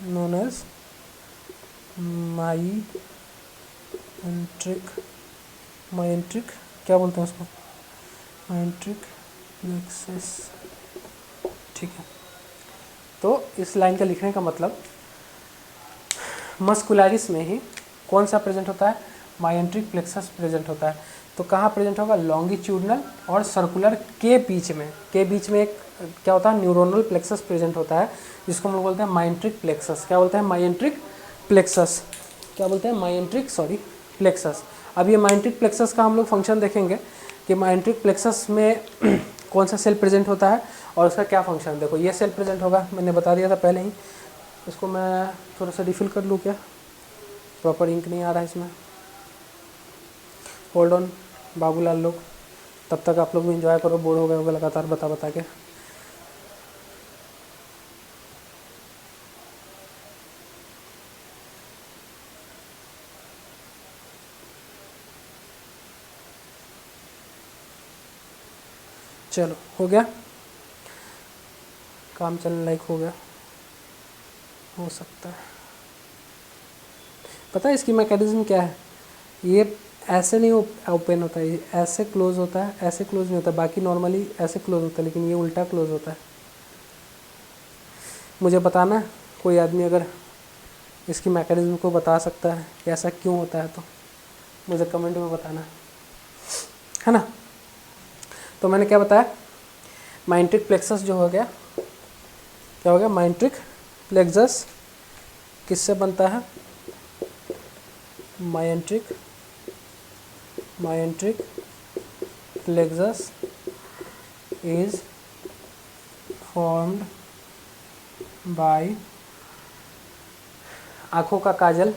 नोन एज माइएंट्रिक क्या बोलते हैं उसको? माइएंट्रिक प्लेक्सस। ठीक है, तो इस लाइन का लिखने का मतलब, मस्कुलरिस में ही कौन सा प्रेजेंट होता है? माइएंट्रिक प्लेक्सस प्रेजेंट होता है। तो कहाँ प्रेजेंट होगा? लॉन्गिट्यूडनल और सर्कुलर के बीच में एक क्या होता है? न्यूरोनल प्लेक्सस प्रेजेंट होता है, जिसको हम लोग बोलते हैं माइएंट्रिक प्लेक्सस। क्या बोलते हैं? माइएंट्रिक प्लेक्सस। क्या बोलते हैं? माइएंट्रिक प्लेक्सस। अब ये माइएंट्रिक प्लेक्सस का हम लोग फंक्शन देखेंगे कि माइएंट्रिक प्लेक्सस में कौन सा सेल प्रेजेंट होता है और उसका क्या फंक्शन। देखो ये सेल प्रेजेंट होगा, मैंने बता दिया था पहले ही। इसको मैं थोड़ा सा रिफिल कर लूँ क्या? प्रॉपर इंक नहीं आ रहा है इसमें। होल्ड ऑन बाबूलाल लोग, तब तक आप लोग भी इंजॉय करो, बोर हो गए होगा लगातार बता के। चलो हो गया, काम चलने लायक हो गया, हो सकता है। पता है इसकी मैकेनिज्म क्या है? ये ऐसे नहीं ओपन होता है, ये ऐसे क्लोज होता है, ऐसे क्लोज नहीं होता। बाकी नॉर्मली ऐसे क्लोज होता है, लेकिन ये उल्टा क्लोज होता है। मुझे बताना कोई आदमी अगर इसकी मैकेनिज्म को बता सकता है कि ऐसा क्यों होता है, तो मुझे कमेंट में बताना, है ना? तो मैंने क्या बताया? माइएंट्रिक प्लेक्सस जो हो गया, क्या हो गया? माइएंट्रिक प्लेक्सस किससे बनता है? माइएंट्रिक प्लेक्सस इज फॉर्म्ड बाय आँखों का काजल,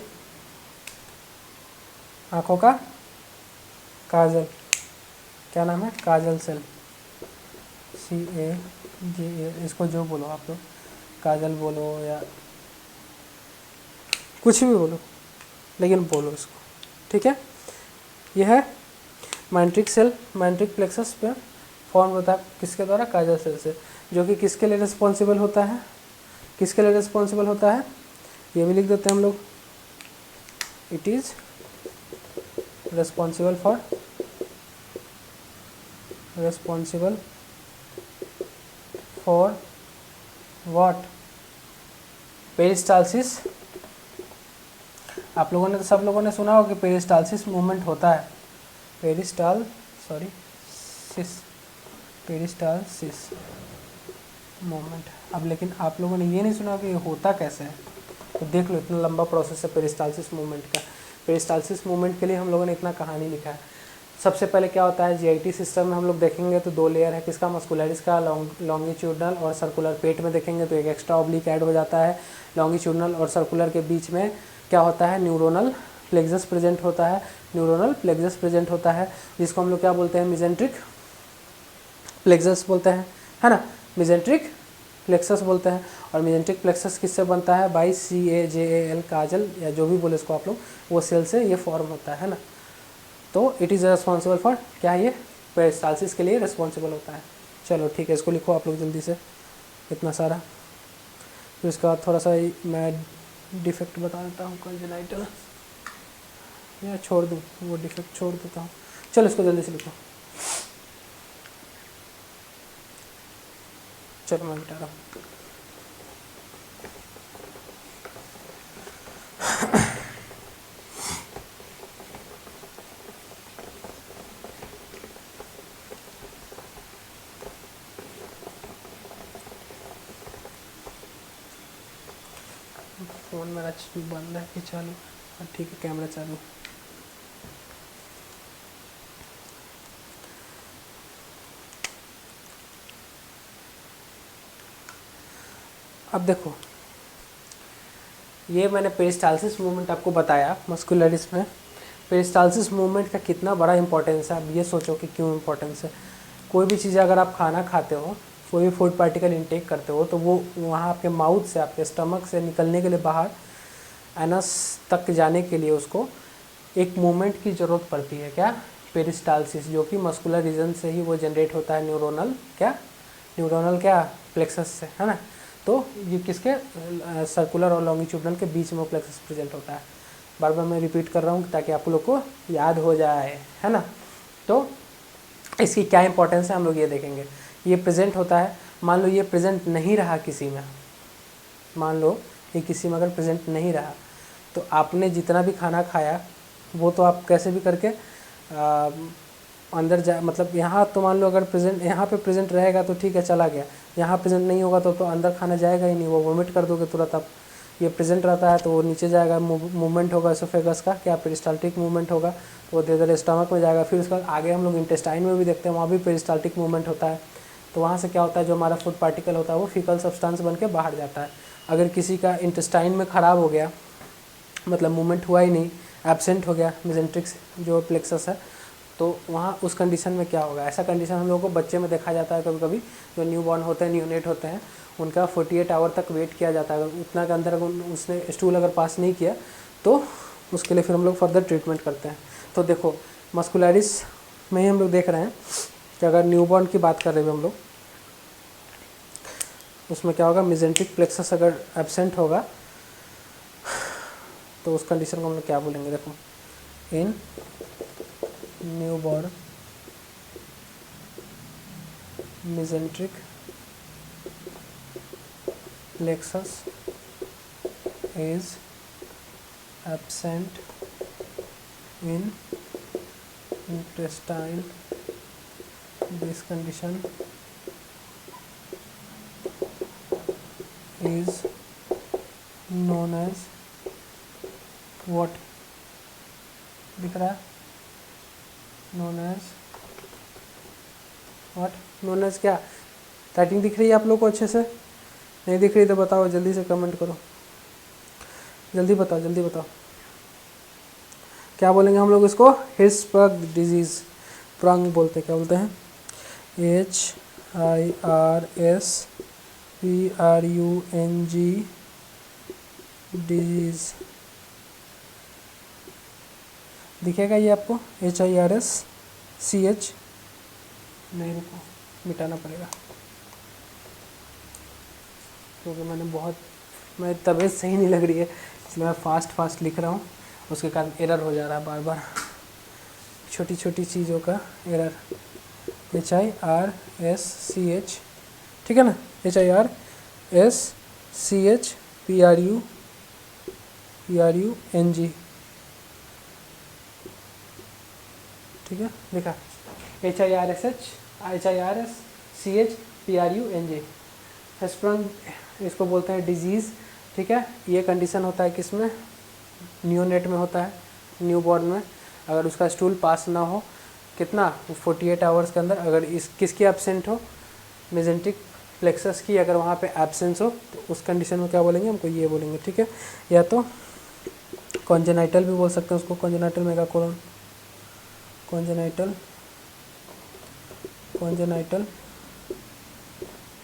आँखों का काजल, क्या नाम है? काजल सेल, CAJA, इसको जो बोलो आप लोग, काजल बोलो या कुछ भी बोलो, लेकिन बोलो इसको, ठीक है? यह है माइएंट्रिक सेल, माइएंट्रिक प्लेक्सस पे फॉर्म होता है किसके द्वारा? काजल सेल से, जो कि किसके लिए रिस्पॉन्सिबल होता है? किसके लिए रिस्पॉन्सिबल होता है? ये भी लिख देते हैं हम लोग, it is responsible for what? Peristalsis. आप लोगों ने तो, सब लोगों ने सुना हो कि पेरिस्टालसिस मूवमेंट होता है। Peristalsis movement. अब लेकिन आप लोगों ने ये नहीं सुना कि ये होता कैसे है, तो देख लो, इतना लंबा प्रोसेस है पेरिस्टालसिस मूवमेंट का। पेरिस्टालसिस मूवमेंट के लिए हम लोगों ने इतना कहानी लिखा है। सबसे पहले क्या होता है, जीआईटी सिस्टम में हम लोग देखेंगे तो 2 लेयर है, किसका, मस्कुलरिस का, लॉन्गिट्यूडनल और सर्कुलर। पेट में देखेंगे तो एक एक्स्ट्रा ऑब्लिक ऐड हो जाता है। लॉन्गिट्यूडनल और सर्कुलर के बीच में क्या होता है, न्यूरोनल प्लेक्सस प्रेजेंट होता है। न्यूरोनल प्लेक्सस प्रेजेंट होता है, जिसको हम लोग क्या बोलते हैं, मिजेंट्रिक प्लेक्सस बोलते हैं, है ना, मिजेंट्रिक प्लेक्सस बोलते हैं। और मिजेंट्रिक प्लेक्सस किससे बनता है, बाई CAJAL, काजल या जो भी बोले इसको आप लोग, वो सेल से ये फॉर्म होता है ना। तो इट इज़ रिस्पॉन्सिबल फॉर क्या, ये पेरिस्टालसिस के लिए रिस्पॉन्सिबल होता है। चलो ठीक है, इसको लिखो आप लोग जल्दी से इतना सारा। फिर इसके बाद थोड़ा सा मैं डिफेक्ट बता देता हूँ, कंजेनाइटल, या छोड़ दूँ, वो डिफेक्ट छोड़ देता हूँ। चलो इसको जल्दी से लिखो। चलो मैं बता रहा हूँ। फ़ोन मेरा बंद है कि चालू? हाँ ठीक है, कैमरा चालू। अब देखो, ये मैंने पेरिस्टालसिस मूवमेंट आपको बताया मस्कुलरिस में। पेरिस्टालसिस मूवमेंट का कितना बड़ा इंपॉर्टेंस है, अब ये सोचो कि क्यों इंपॉर्टेंस है। कोई भी चीज़ अगर आप खाना खाते हो, कोई भी फूड पार्टिकल इंटेक करते हो, तो वो वहाँ आपके माउथ से, आपके स्टमक से निकलने के लिए बाहर एनस तक जाने के लिए उसको एक मूवमेंट की ज़रूरत पड़ती है, क्या, पेरिस्टालसिस, जो कि मस्कुलर रीजन से ही वो जनरेट होता है, न्यूरोनल क्या प्लेक्सस से, है ना। तो ये किसके, सर्कुलर और लॉन्गिट्यूडनल के बीच में प्लेक्सस प्रेजेंट होता है। बार बार मैं रिपीट कर रहा हूँ ताकि आप लोग को याद हो जाए, है ना। तो इसकी क्या इंपॉर्टेंस है हम लोग ये देखेंगे। ये प्रेजेंट होता है, मान लो ये प्रेजेंट नहीं रहा किसी में, मान लो ये किसी में अगर प्रेजेंट नहीं रहा, तो आपने जितना भी खाना खाया वो तो आप कैसे भी करके अंदर जा, मतलब यहाँ तो मान लो अगर प्रेजेंट, यहाँ पे प्रेजेंट रहेगा तो ठीक है, चला गया। यहाँ प्रेजेंट नहीं होगा तो अंदर खाना जाएगा ही नहीं, वो वोमिट कर दोगे तुरंत आप। ये प्रेजेंट रहता है तो वो नीचे जाएगा, मूवमेंट होगा एसोफेगस का, क्या, पेरिस्टाल्टिक मूवमेंट होगा, तो वो धीरे धीरे स्टमक में जाएगा। फिर उसके बाद आगे हम लोग इंटेस्टाइन में भी देखते हैं, वहाँ भी पेरिस्टाल्टिक मूवमेंट होता है। तो वहाँ से क्या होता है, जो हमारा फूड पार्टिकल होता है वो फीकल सब्सटेंस बन के बाहर जाता है। अगर किसी का इंटेस्टाइन में ख़राब हो गया, मतलब मूवमेंट हुआ ही नहीं, एब्सेंट हो गया मिजेंट्रिक्स जो प्लेक्सस है, तो वहाँ उस कंडीशन में क्या होगा। ऐसा कंडीशन हम लोगों को बच्चे में देखा जाता है कभी कभी, जो न्यू बॉर्न होते हैं, न्यूनेट होते हैं, उनका 48 आवर तक वेट किया जाता है। अगर उतना के अंदर अगर उसने स्टूल अगर पास नहीं किया तो उसके लिए फिर हम लोग फर्दर ट्रीटमेंट करते हैं। तो देखो, मस्कुलरिस में ही हम लोग देख रहे हैं कि अगर न्यू बॉर्न की बात कर रहे हैं हम लोग, उसमें क्या होगा, मिजेंट्रिक प्लेक्सस अगर एब्सेंट होगा तो उस कंडीशन को हम लोग क्या बोलेंगे। देखो, in new born mesenteric plexus is absent in intestine. This condition is known as what? दिख रहा है, known as what? known as क्या? राइटिंग दिख रही है आप लोग को अच्छे से? नहीं दिख रही तो बताओ, जल्दी से कमेंट करो, जल्दी बताओ, जल्दी बताओ। क्या बोलेंगे हम लोग इसको, हिर्शबर्ग डिजीज़, प्रंग बोलते हैं, क्या बोलते हैं, HIRSPRUNG डिजीज़। दिखेगा ये आपको, HIRSCH, नहीं रुको, मिटाना पड़ेगा क्योंकि मैं तबीयत सही नहीं लग रही है, इसलिए मैं फास्ट लिख रहा हूँ, उसके कारण एरर हो जा रहा है बार बार, छोटी छोटी चीज़ों का एरर। HIRSCH, ठीक है ना, HIRSCH PRUNG, ठीक है, लिखा HIRSH, HIRS CHPRUNG, हेस्प्रंग इसको बोलते हैं डिजीज़, ठीक है। ये कंडीशन होता है किसमें, न्यूनेट में होता है, न्यू बॉर्न में। अगर उसका स्टूल पास ना हो कितना 48 आवर्स के अंदर, अगर इस किसकी एब्सेंट हो, मेजेंटिक प्लेक्सस की अगर वहाँ पे एब्सेंस हो तो उस कंडीशन में क्या बोलेंगे, हमको ये बोलेंगे, ठीक है। या तो कॉन्जेनाइटल भी बोल सकते हैं उसको, congenital megacolon, congenital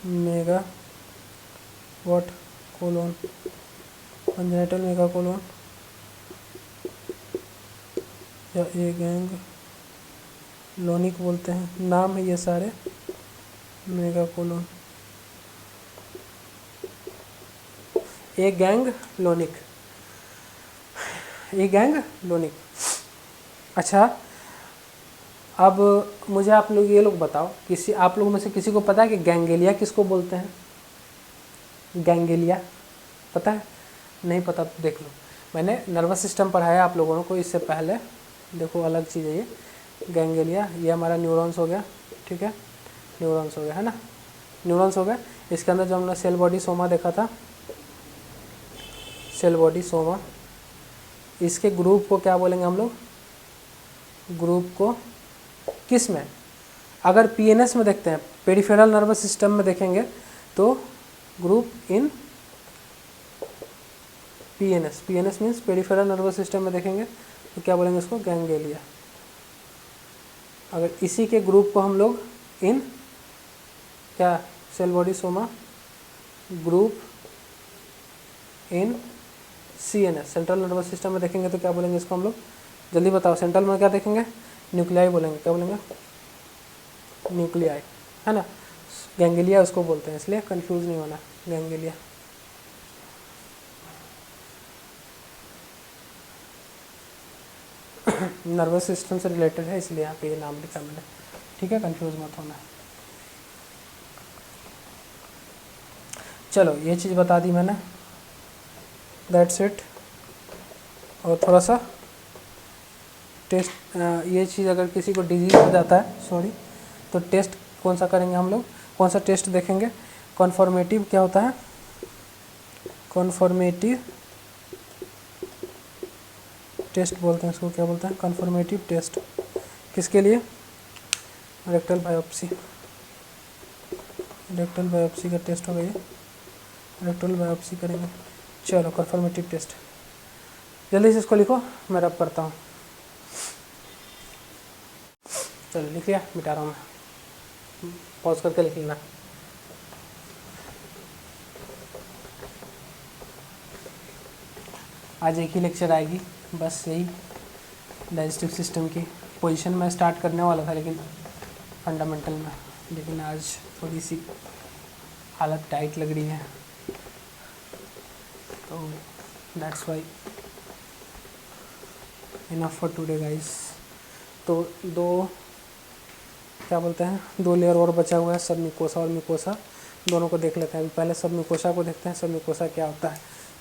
mega what colon, congenital megacolon या ए गैंग लोनिक बोलते हैं, नाम है ये सारे, megacolon, a gang लोनिक, a gang लोनिक। अच्छा, अब मुझे आप लोग ये लोग बताओ, किसी आप लोगों में से किसी को पता है कि गैंग्लिया किसको बोलते हैं? गैंग्लिया पता है? नहीं पता तो देख लो, मैंने नर्वस सिस्टम पढ़ाया आप लोगों को इससे पहले, देखो अलग चीज़ है ये। गैंग्लिया ये हमारा न्यूरॉन्स हो गया, ठीक है, न्यूरॉन्स हो गया, है ना, न्यूरॉन्स हो गया। इसके अंदर जो हमने सेल बॉडी सोमा देखा था, सेल बॉडी सोमा, इसके ग्रुप को क्या बोलेंगे हम लोग, ग्रुप को किस में, अगर पीएनएस में देखते हैं, पेरिफेरल नर्वस सिस्टम में देखेंगे तो group in PNS, PNS means peripheral nervous system में देखेंगे तो क्या बोलेंगे इसको, गैंग्लिया। अगर इसी के ग्रुप को हम लोग इन क्या, cell body soma, group in CNS, central nervous system में देखेंगे तो क्या बोलेंगे इसको हम लोग, जल्दी बताओ, सेंट्रल में क्या देखेंगे, न्यूक्लियाई बोलेंगे, क्या बोलेंगे, न्यूक्लियाई, है ना। गैंग्लिया उसको बोलते हैं, इसलिए कंफ्यूज नहीं होना, गैंग्लिया। नर्वस सिस्टम से रिलेटेड है इसलिए यहाँ पे ये नाम लिखा मैंने, ठीक है, कंफ्यूज मत होना। चलो ये चीज़ बता दी मैंने, दैट्स इट। और थोड़ा सा टेस्ट, ये चीज़ अगर किसी को डिजीज हो जाता है, सॉरी, तो टेस्ट कौन सा करेंगे हम लोग, कौन सा टेस्ट देखेंगे, कॉन्फॉर्मेटिव क्या होता है, कॉन्फॉर्मेटिव टेस्ट बोलते हैं इसको, क्या बोलते हैं, कॉन्फॉर्मेटिव टेस्ट। किसके लिए, रेक्टल बायोप्सी, रेक्टल बायोप्सी का टेस्ट होगा ये, रेक्टल बायोप्सी करेंगे। चलो कन्फर्मेटिव टेस्ट, जल्दी से इसको लिखो, मैं रब करता हूँ। चलो लिख लिया, मिटा रहा हूँ मैं, पॉज करके लिख लेना। आज एक ही लेक्चर आएगी बस, यही डाइजेस्टिव सिस्टम की पोजीशन में स्टार्ट करने वाला था लेकिन फंडामेंटल में, लेकिन आज थोड़ी सी हालत टाइट लग रही है, तो that's why, enough for today guys. तो दो क्या बोलते हैं, दो लेयर और बचा हुआ है, सब म्यूकोसा और म्यूकोसा, दोनों को देख लेते हैं। अभी पहले सब म्यूकोसा को देखते हैं, सब म्यूकोसा क्या होता है।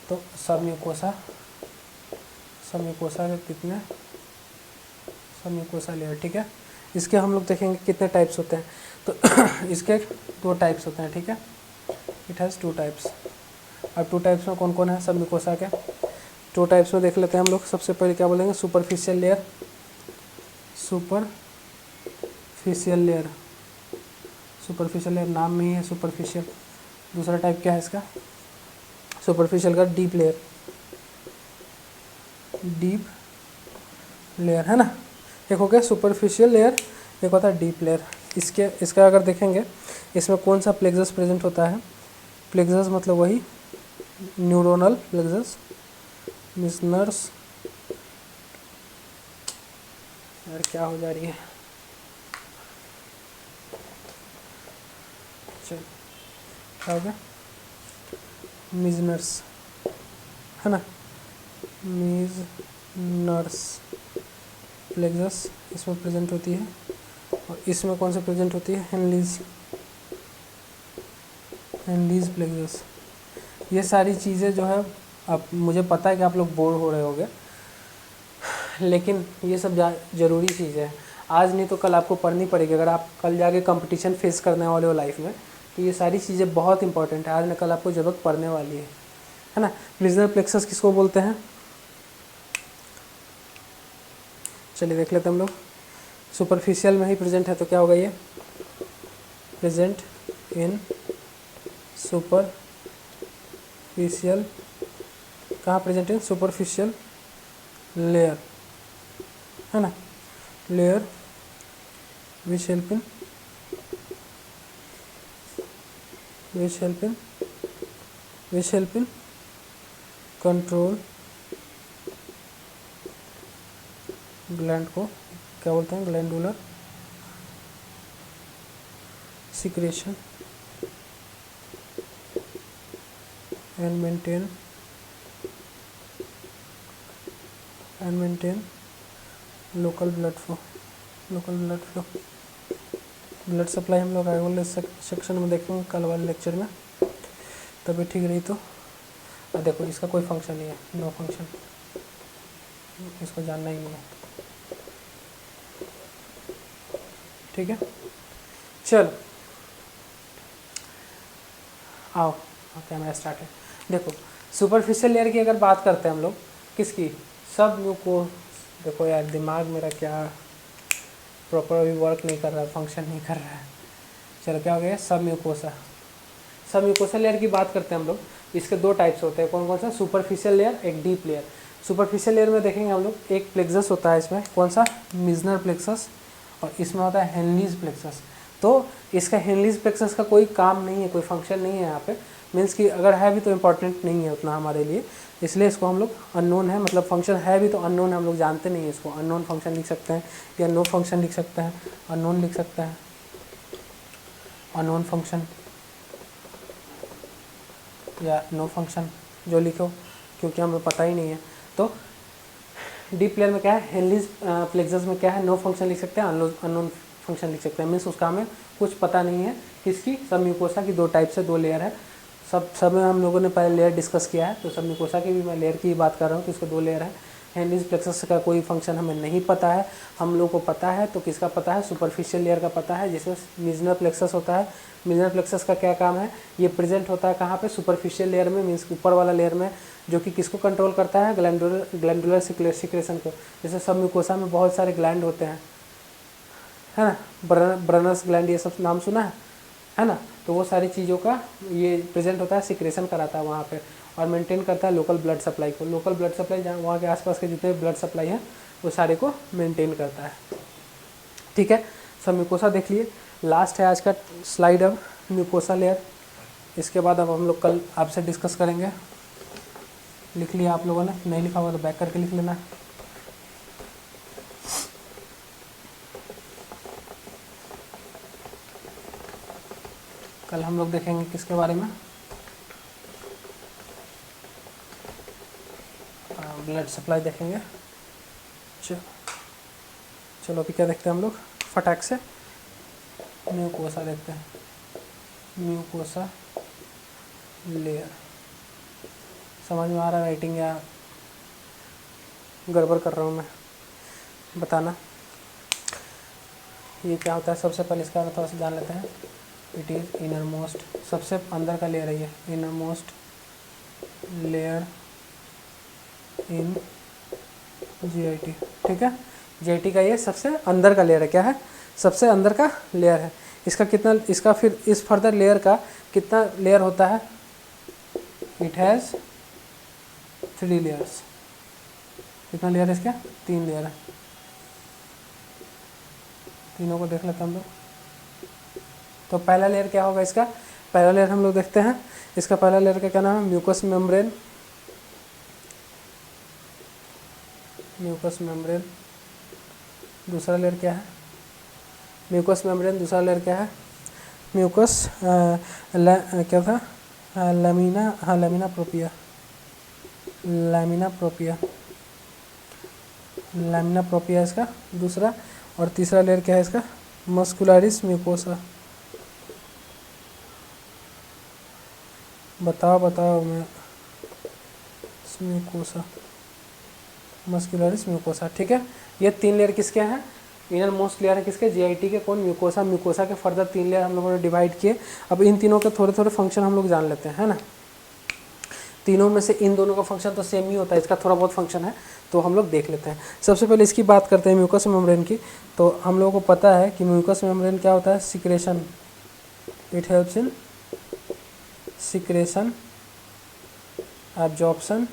तो सब म्यूकोसा के कितने, सब म्यूकोसा लेयर, ठीक है। इसके हम लोग देखेंगे कितने टाइप्स होते हैं, तो इसके दो टाइप्स होते हैं, ठीक है, इट हैज़ टू टाइप्स। अब टू टाइप्स में कौन कौन है सब म्यूकोसा के, टू टाइप्स में देख लेते हैं हम लोग। सबसे पहले क्या बोलेंगे, superficial layer, superficial layer, superficial layer नाम में ही है सुपरफिशियल। दूसरा टाइप क्या है इसका, सुपरफिशियल का डीप लेयर, डीप लेयर, है ना। एक हो गया सुपरफिशियल लेयर, एक होता है डीप लेयर। इसका अगर देखेंगे, इसमें कौन सा प्लेक्सस प्रेजेंट होता है, प्लेक्सस मतलब वही न्यूरोनल प्लेक्सस, मिसनर्स, यार क्या हो जा रही है, चल क्या हो गया, मिजनर्स, है ना, मिजनर्स प्लेक्सस इसमें प्रेजेंट होती है। और इसमें कौन सा प्रेजेंट होती है, हेनलीज, हेनलीज प्लेक्सस। ये सारी चीज़ें जो है, अब मुझे पता है कि आप लोग बोर हो रहे होगे, लेकिन ये सब ज़रूरी चीज़ें हैं। आज नहीं तो कल आपको पढ़नी पड़ेगी, अगर आप कल जाके कंपटीशन फेस करने वाले हो लाइफ में, तो ये सारी चीज़ें बहुत इंपॉर्टेंट है, आज न कल आपको ज़रूरत पड़ने वाली है ना। प्रिजनर प्लेक्सस किसको बोलते हैं, चलिए देख लेते हैं हम लोग। सुपरफिशियल में ही प्रेजेंट है तो क्या होगा ये, प्रेजेंट इन सुपरफिशियल, कहाँ प्रेजेंट इन सुपरफिशियल लेयर, है ना, layer which help in control gland को क्या बोलते हैं, glandular secretion and maintain local blood flow. Blood supply हम लोग आगे वाले सेक्शन में देखेंगे कल वाले लेक्चर में, तभी ठीक रही। तो देखो इसका कोई फंक्शन नहीं है, नो फंक्शन, इसको जानना ही नहीं है, ठीक है। चलो आओ कैमरा स्टार्ट है। देखो सुपरफिशियल लेयर की अगर बात करते हैं हम लोग, किसकी, सब म्यूकोस, देखो यार दिमाग मेरा क्या प्रॉपर अभी वर्क नहीं कर रहा है, फंक्शन नहीं कर रहा है। चलो क्या हो गया, सब म्यूकोसा लेयर की बात करते हैं हम लोग। इसके दो टाइप्स होते हैं, कौन कौन सा, सुपरफिशियल लेयर, एक डीप लेयर। सुपरफिशियल लेयर में देखेंगे हम लोग, एक प्लेक्सस होता है इसमें, कौन सा, मिजनर प्लेक्सस, और इसमें होता है हेनलीज प्लेक्सस। तो इसका हेनलीज प्लेक्सस का कोई काम नहीं है, कोई फंक्शन नहीं है यहाँ पे, मीन्स कि अगर है भी तो इम्पोर्टेंट नहीं है उतना हमारे लिए, इसलिए इसको हम लोग अननोन है, मतलब फंक्शन है भी तो अननोन है, हम लोग जानते नहीं है इसको। अननोन फंक्शन लिख सकते हैं या नो फंक्शन लिख सकते हैं, अननोन लिख सकते हैं, अननोन फंक्शन या नो फंक्शन जो लिखो, क्योंकि हमें पता ही नहीं है। तो डीप लेयर में क्या है, हेनलीज प्लेक्सस में क्या है, नो फंक्शन लिख सकते हैं, अननोन फंक्शन लिख सकते हैं, मीन्स उसका हमें कुछ पता नहीं है। किसकी, सब म्यूकोसा की दो टाइप से, दो लेयर है। सब में हम लोगों ने पहले लेयर डिस्कस किया है, तो सब म्यूकोसा की भी मैं लेयर की बात कर रहा हूँ कि इसको दो लेयर है। हेनलीज प्लेक्सस का कोई फंक्शन हमें नहीं पता है, हम लोग को पता है, तो किसका पता है, सुपरफिशियल लेयर का पता है, जिसमें मिजनर प्लेक्सस होता है। मिजनर प्लेक्सस का क्या काम है, ये प्रेजेंट होता है कहाँ पे, सुपरफिशियल लेयर में, मीन्स ऊपर वाला लेयर में, जो कि किसको कंट्रोल करता है, ग्लैंडुलर सिक्रेशन को। जैसे सब म्यूकोसा में बहुत सारे ग्लैंड होते हैं, है ना, ब्रनर्स ग्लैंड, ये सब नाम सुना है ना। तो वो सारी चीज़ों का ये प्रेजेंट होता है, सिक्रेशन कराता है वहाँ पे, और मेंटेन करता है लोकल ब्लड सप्लाई को। लोकल ब्लड सप्लाई जहाँ वहाँ के आसपास के जितने ब्लड सप्लाई हैं वो सारे को मेंटेन करता है, ठीक है। सब म्यूकोसा देख लिए। लास्ट है आज का स्लाइड अब म्यूकोसा लेयर, इसके बाद अब हम लोग कल आपसे डिस्कस करेंगे। लिख लिया आप लोगों ने, नहीं लिखा हुआ तो बैक करके लिख लेना। कल हम लोग देखेंगे किसके बारे में, ब्लड सप्लाई देखेंगे। चलो अभी क्या देखते हैं हम लोग, फटाक से म्यूकोसा देखते हैं। म्यूकोसा लेयर समझ में आ रहा है राइटिंग या गड़बड़ कर रहा हूँ मैं, बताना। ये क्या होता है, सबसे पहले इसका थोड़ा सा जान लेते हैं। इट इज़ इनर मोस्ट, सबसे अंदर का लेयर है ये, innermost layer in GIT, ठीक है। जीआईटी का ये सबसे अंदर का लेयर है, क्या है, सबसे अंदर का लेयर है। इसका कितना, इसका फिर इस फर्दर लेयर का कितना लेयर होता है, इट हैज़ 3 लेयर्स। कितना लेयर है इसका, 3 लेयर है। तीनों को देख लेते हैं हम लोग। तो पहला लेयर क्या होगा इसका, पहला लेयर हम लोग देखते हैं। इसका पहला लेयर का क्या नाम है, म्यूकस मेम्ब्रेन। Mucous membrane. दूसरा लेयर क्या है, म्यूकस मेम्ब्रेन। दूसरा लेयर क्या है, म्यूकस क्या था, लैमिना, हाँ लैमिना प्रोपिया। लैमिना प्रोपिया, लैमिना प्रोपिया इसका दूसरा। और तीसरा लेयर क्या है इसका, मस्कुलरिस म्यूकोसा। बताओ मैं, म्यूकोसा, मस्कुलरिस म्यूकोसा, ठीक है। ये 3 लेयर किसके हैं, इनर मोस्ट लेयर है किसके, जीआईटी के, कौन, म्यूकोसा। म्यूकोसा के फर्दर 3 लेयर हम लोगों ने डिवाइड किए। अब इन तीनों के थोड़े थोड़े फंक्शन हम लोग जान लेते हैं, है ना। तीनों में से इन दोनों का फंक्शन तो सेम ही होता है, इसका थोड़ा बहुत फंक्शन है तो हम लोग देख लेते हैं। सबसे पहले इसकी बात करते हैं म्यूकस मेम्ब्रेन की। तो हम लोगों को पता है कि म्यूकस मेम्ब्रेन क्या होता है, secretion, it helps in secretion, absorption,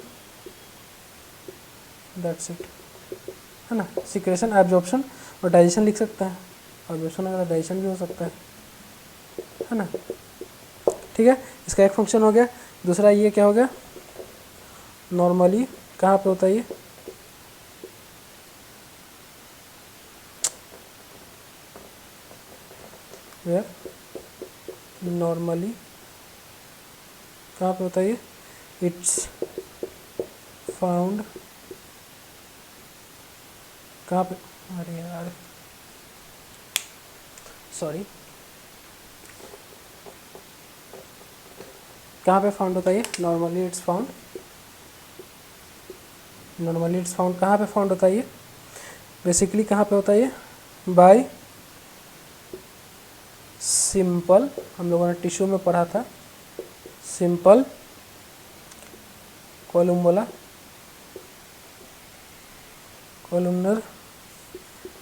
that's it, है ना। सिक्रेशन, एब्जॉर्प्शन और डाइजेशन लिख सकते हैं, एब्जॉर्प्शन अगर डाइजेशन भी हो सकता है ना। ठीक है, इसका एक फंक्शन हो गया। दूसरा ये क्या हो गया, नॉर्मली कहाँ पे होता है ये, वेयर, नॉर्मली कहाँ पे होता है ये, इट्स फाउंड, कहाँ पे, अरे यार सॉरी, कहाँ पे फाउंड होता है ये, normally it's found, normally it's found कहाँ पे फाउंड होता है ये, बेसिकली कहाँ पे होता है ये, बाय सिंपल, हम लोगों ने टिश्यू में पढ़ा था, सिंपल कोलुम्बोला, कोलुमनर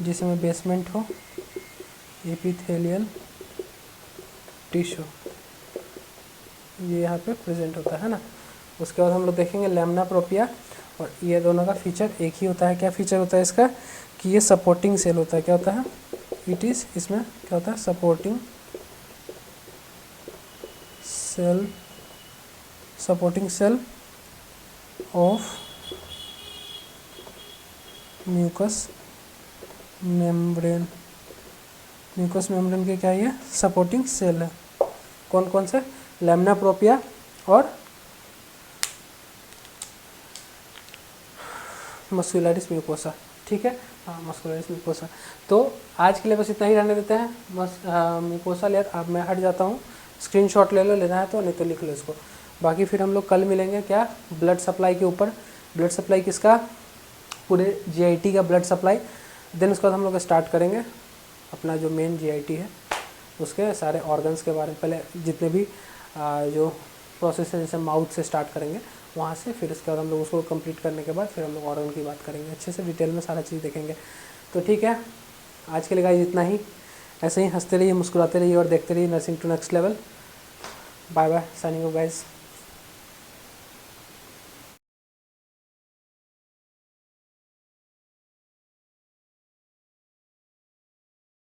जिसमें बेसमेंट हो, एपिथेलियल टिश्यू, ये यहाँ पे प्रेजेंट होता है ना। उसके बाद हम लोग देखेंगे लैमिना प्रोपिया, और ये दोनों का फीचर एक ही होता है। क्या फीचर होता है इसका, कि ये सपोर्टिंग सेल होता है। क्या होता है, इट इज़, इसमें क्या होता है, supporting cell, supporting cell of mucous membrane. Mucous membrane के क्या है, ये सपोर्टिंग सेल है। कौन कौन से, लैमिना प्रोपिया और मस्कुलरिस म्यूकोसा। ठीक है, हाँ मस्कुलरिस म्यूकोसा। तो आज के लिए बस इतना ही रहने देते हैं। म्यूकोसा लेयर, अब मैं हट जाता हूँ, स्क्रीनशॉट ले लो, लेना है तो, नहीं तो लिख लो इसको। बाकी फिर हम लोग कल मिलेंगे क्या, ब्लड सप्लाई के ऊपर। ब्लड सप्लाई किसका, पूरे जीआईटी का ब्लड सप्लाई। देन उसके बाद हम लोग स्टार्ट करेंगे अपना जो मेन जीआईटी है, उसके सारे ऑर्गन्स के बारे में। पहले जितने भी जो प्रोसेस है, जैसे माउथ से स्टार्ट करेंगे वहाँ से, फिर उसके बाद हम लोग उसको कंप्लीट करने के बाद फिर हम लोग ऑर्गन की बात करेंगे, अच्छे से डिटेल में सारा चीज़ देखेंगे। तो ठीक है, आज के लिए गाइस इतना ही। ऐसे ही हंसते रहिए, मुस्कुराते रहिए और देखते रहिए nursing to next level. Bye bye, signing off guys.